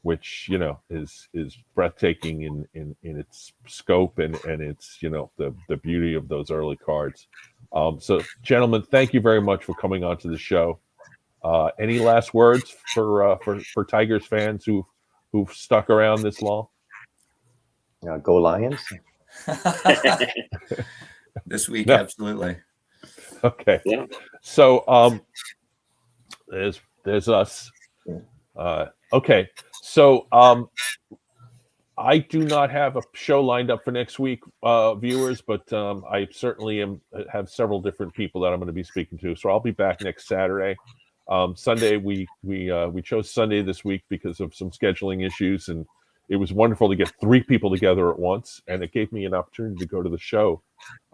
[SPEAKER 1] which, is breathtaking in its scope and its, the beauty of those early cards. So, gentlemen, thank you very much for coming on to the show. Any last words for Tigers fans who've stuck around this long?
[SPEAKER 2] Go Lions.
[SPEAKER 4] This week,
[SPEAKER 1] No.
[SPEAKER 4] absolutely.
[SPEAKER 1] Okay.
[SPEAKER 3] Yeah.
[SPEAKER 1] So there's us. Okay. So I do not have a show lined up for next week, viewers, but I certainly have several different people that I'm going to be speaking to. So I'll be back next Saturday. Sunday we chose Sunday this week because of some scheduling issues, and it was wonderful to get 3 people together at once, and it gave me an opportunity to go to the show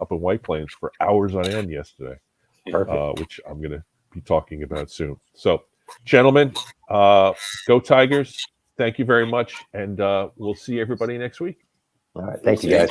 [SPEAKER 1] up in White Plains for hours on end yesterday, which I'm going to be talking about soon. So, gentlemen, go Tigers. Thank you very much, and we'll see everybody next week.
[SPEAKER 2] All right. Thank you, guys.